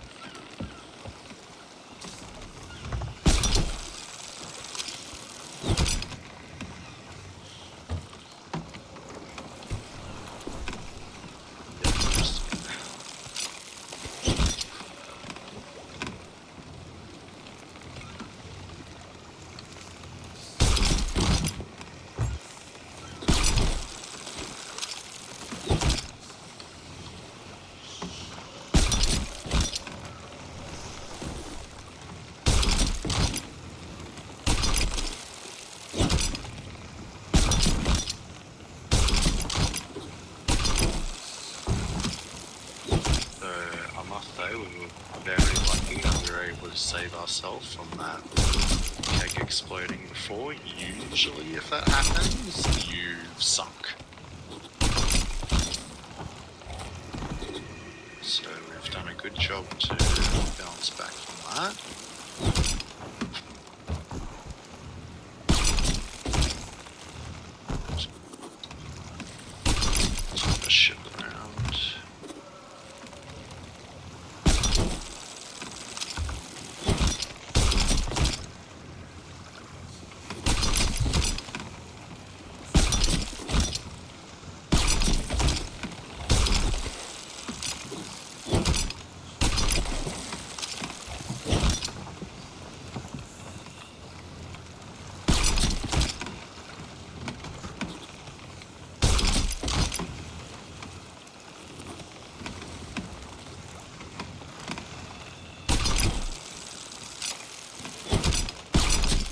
Speaker 2: save ourselves from that keg exploding before. Usually if that happens, you've sunk. So we've done a good job to bounce back from that. Just ship it around.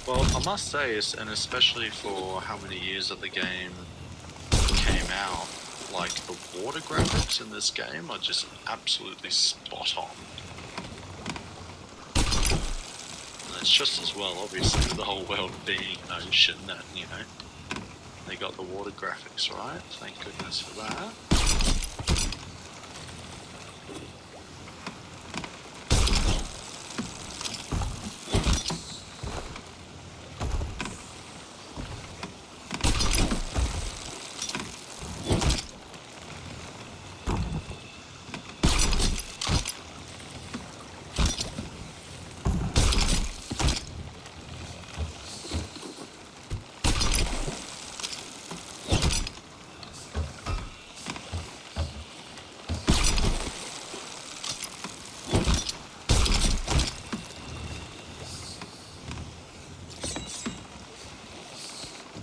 Speaker 2: Well, I must say, and especially for how many years that the game came out, like the water graphics in this game are just absolutely spot on. And it's just as well, obviously, with the whole world being an ocean that, you know, they got the water graphics right. Thank goodness for that.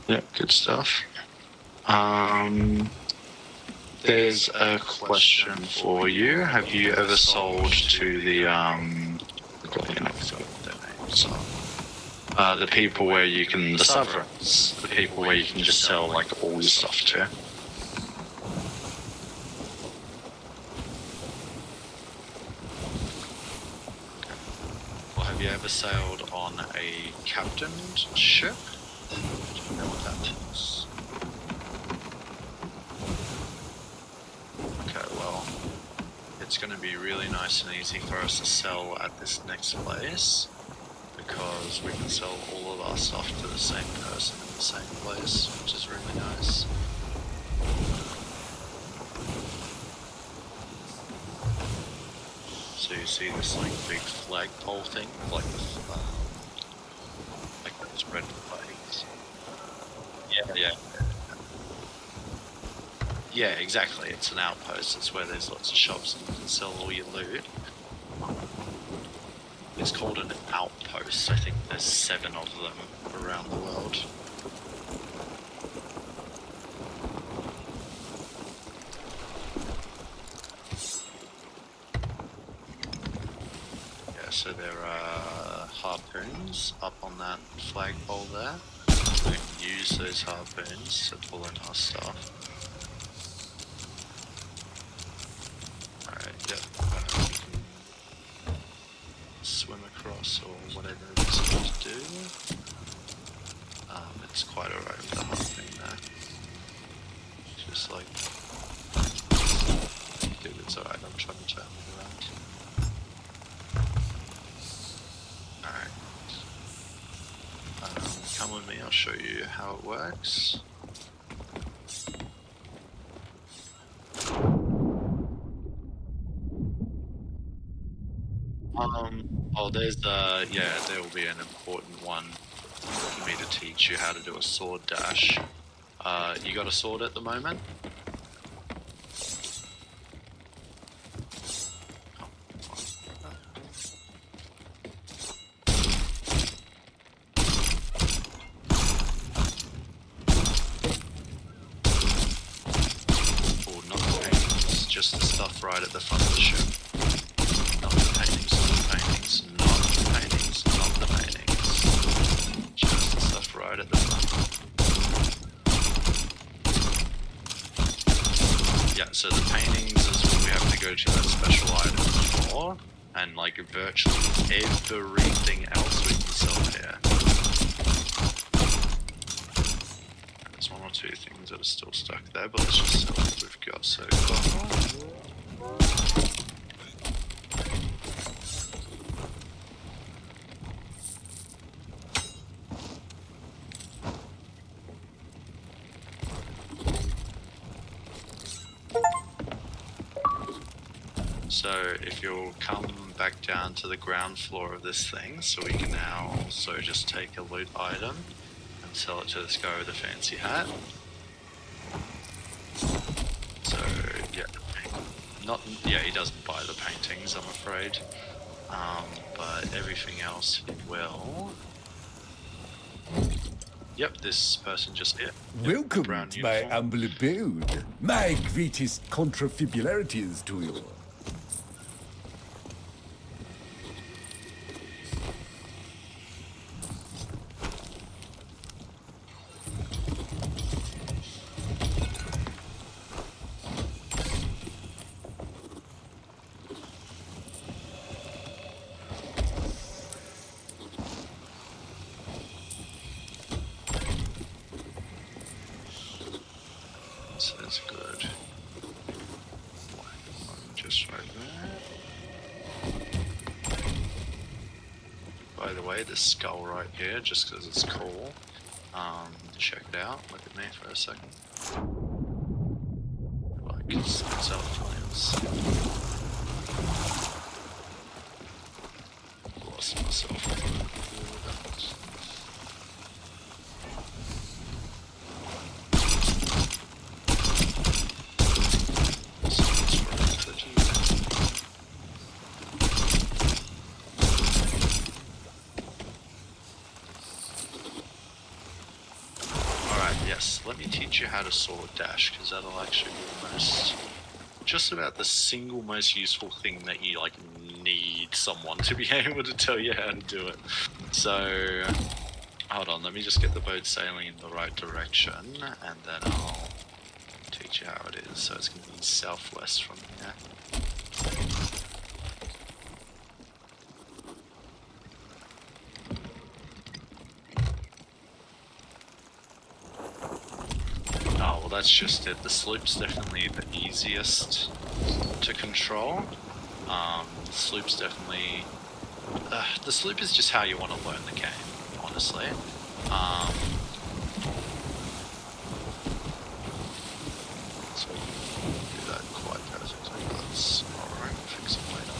Speaker 1: Yeah, good stuff. There's a question for you. Have you ever sold to the the people where you can, the sovereigns, the people where you can just sell like all your stuff to?
Speaker 2: Well, have you ever sailed on a captained ship? Do you know what that means? Okay, well, it's going to be really nice and easy for us to sell at this next place, because we can sell all of our stuff to the same person in the same place, which is really nice. So you see this like big flagpole thing, like those red flags. Yeah. Yeah, exactly. It's an outpost. It's where there's lots of shops and you can sell all your loot. It's called an outpost. I think there's 7 of them around the world. Yeah, so there are harpoons up on that flagpole there. We can use those harpoons to pull in our stuff. Alright, yep. Swim across or whatever it's supposed to do. It's quite alright with the harpoon there. Just like... Dude, it's alright, I'm trying to turn it around. Alright. Come with me, I'll show you how it works. Oh, there's there will be an important one for me to teach you how to do a sword dash. You got a sword at the moment? Oh, not the paintings, just the stuff right at the front of the ship. Not the paintings, not the paintings, not the paintings, not the paintings. Just the stuff right at the front. Yeah, so the paintings is when we have to go to that special item for, and like virtually everything else we can sell here. There's one or two things that are still stuck there, but let's just sell what we've got so far. So if you'll come back down to the ground floor of this thing, so we can now also just take a loot item and sell it to this guy with a fancy hat. So yeah, he doesn't buy the paintings, I'm afraid, but everything else he will. Yep, this person just here.
Speaker 3: Welcome to my humble abode. My greatest contrafibularities to you.
Speaker 2: That's good. Just right there. By the way, this skull right here, just because it's cool, check it out. Look at me for a second. Like self-plans. Lost myself. Let me teach you how to sword dash, because that'll actually be just about the single most useful thing that you like need someone to be able to tell you how to do it. So hold on, let me just get the boat sailing in the right direction, and then I'll teach you how it is. So it's going to be southwest from here. That's just it. The sloop's definitely the easiest to control. The sloop's definitely... the sloop is just how you want to learn the game, honestly. So we can do that quite perfectly. That's alright, we'll fix it later.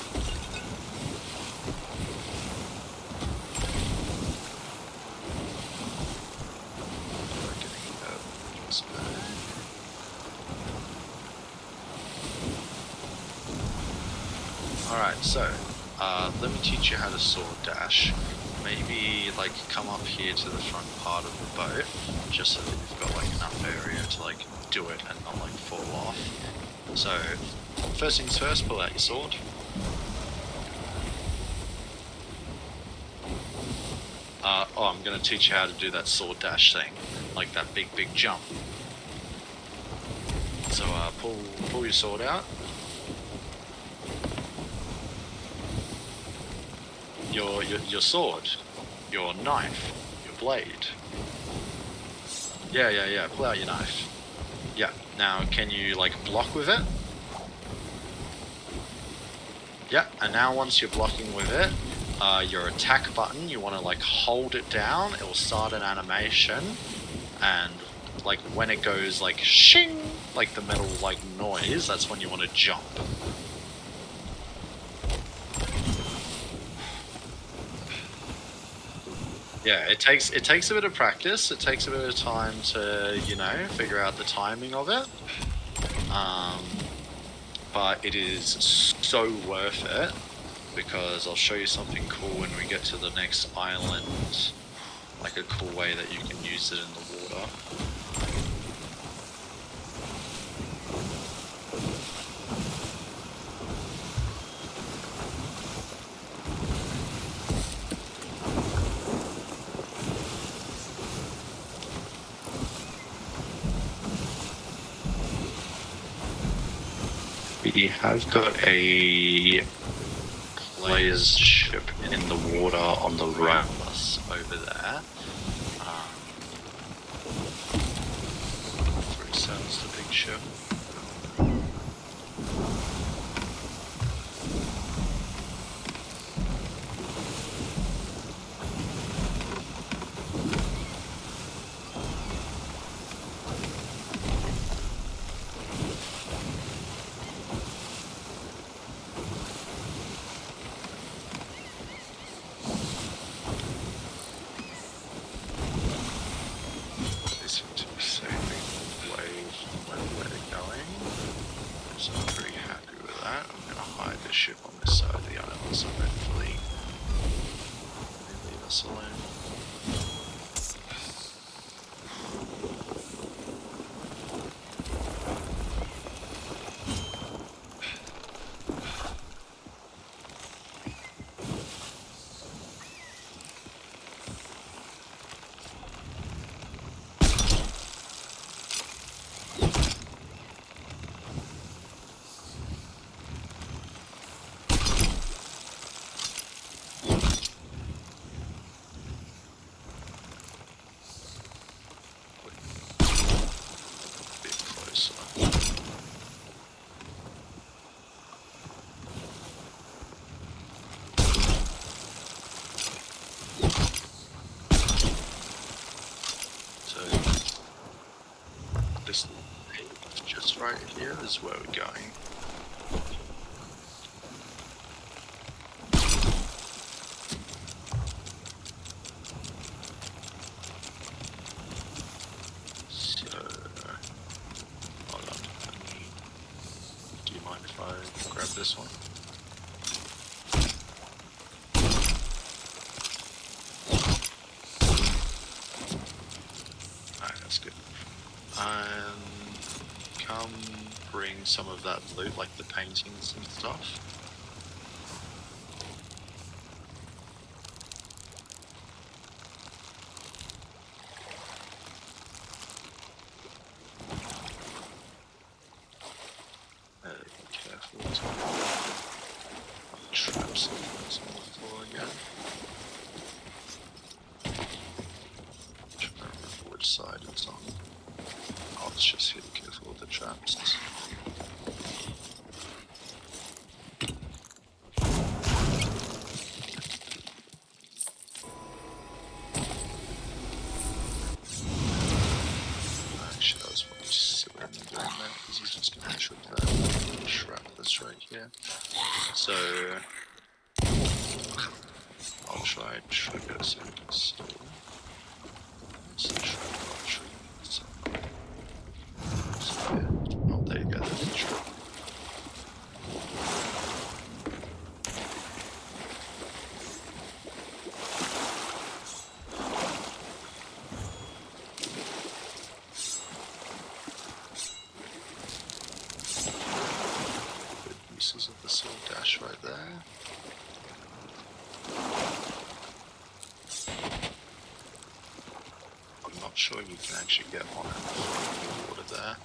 Speaker 2: Alright, so, let me teach you how to sword dash. Maybe, like, come up here to the front part of the boat, just so that you've got, like, enough area to, like, do it and not, like, fall off. So, first things first, pull out your sword. I'm gonna teach you how to do that sword dash thing, like that big jump. So, pull your sword out. Your sword, your knife, your blade. Yeah, pull out your knife. Yeah, now can you like block with it? Yeah, and now once you're blocking with it, your attack button, you want to like hold it down, it will start an animation, and like when it goes like shing, like the metal like noise, that's when you want to jump. Yeah, it takes a bit of practice. It takes a bit of time to, you know, figure out the timing of it. But it is so worth it, because I'll show you something cool when we get to the next island, like a cool way that you can use it in the water. We have got a player's ship in the water on the right of us over there. Three sails, the big ship. Ship on this side of the island, so hopefully they leave us alone. This just right here is where we're going. So, hold on. Do you mind if I grab this one? Alright, that's good. Come bring some of that loot, like the paintings and stuff. Be careful as well. Traps on the floor again. Trying to remember which side it's on. Oh, it's just here, careful with the traps. Actually, that was probably silly doing that, because he's just going to trip that trap that's right here. So, I'll try and trigger so we can still. It's the trap I'll trigger. So, yeah. Oh, there you go, there's the trap. Good uses of the sword dash right there. I'm not sure you can actually get on it from the water there.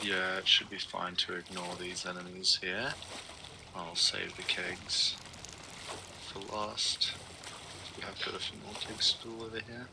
Speaker 2: Yeah, it should be fine to ignore these enemies here. I'll save the kegs for last. We have got a few more kegs still over here.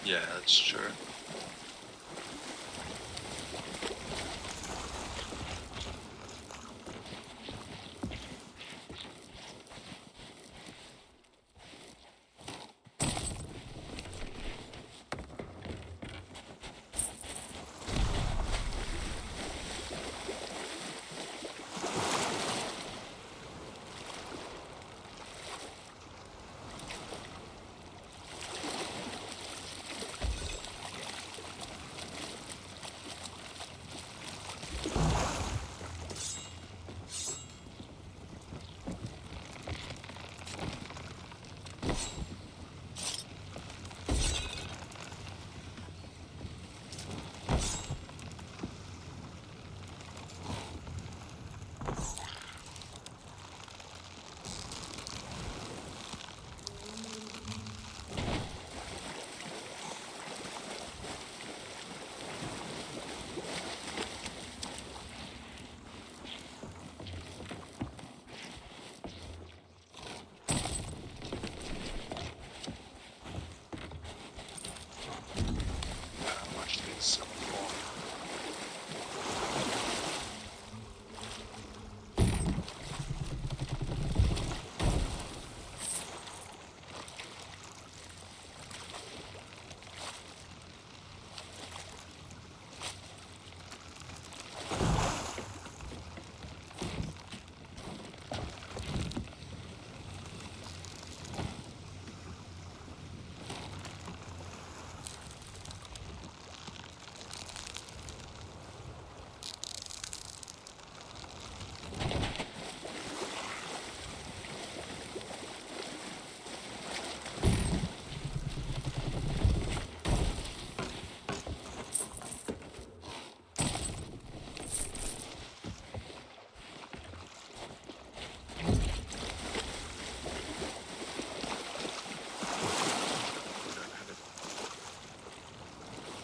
Speaker 2: Yeah, that's true. How much do you sell for?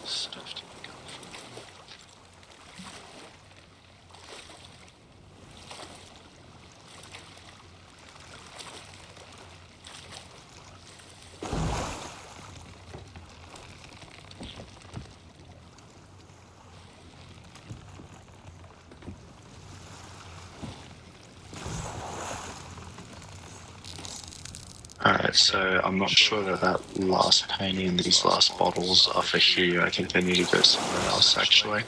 Speaker 2: Stuff to pick up from.
Speaker 1: Alright, so I'm not sure that last painting and these last bottles are for here. I think they need to go somewhere else, actually.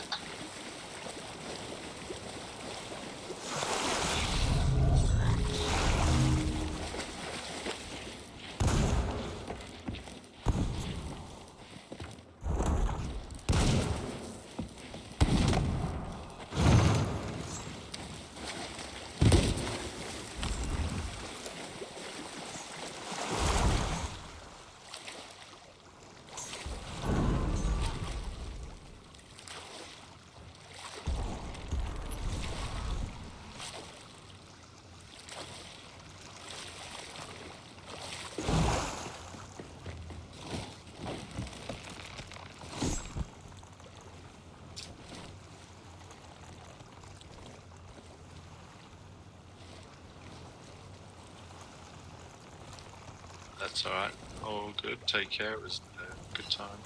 Speaker 2: That's alright. All good. Take care. It was a good time.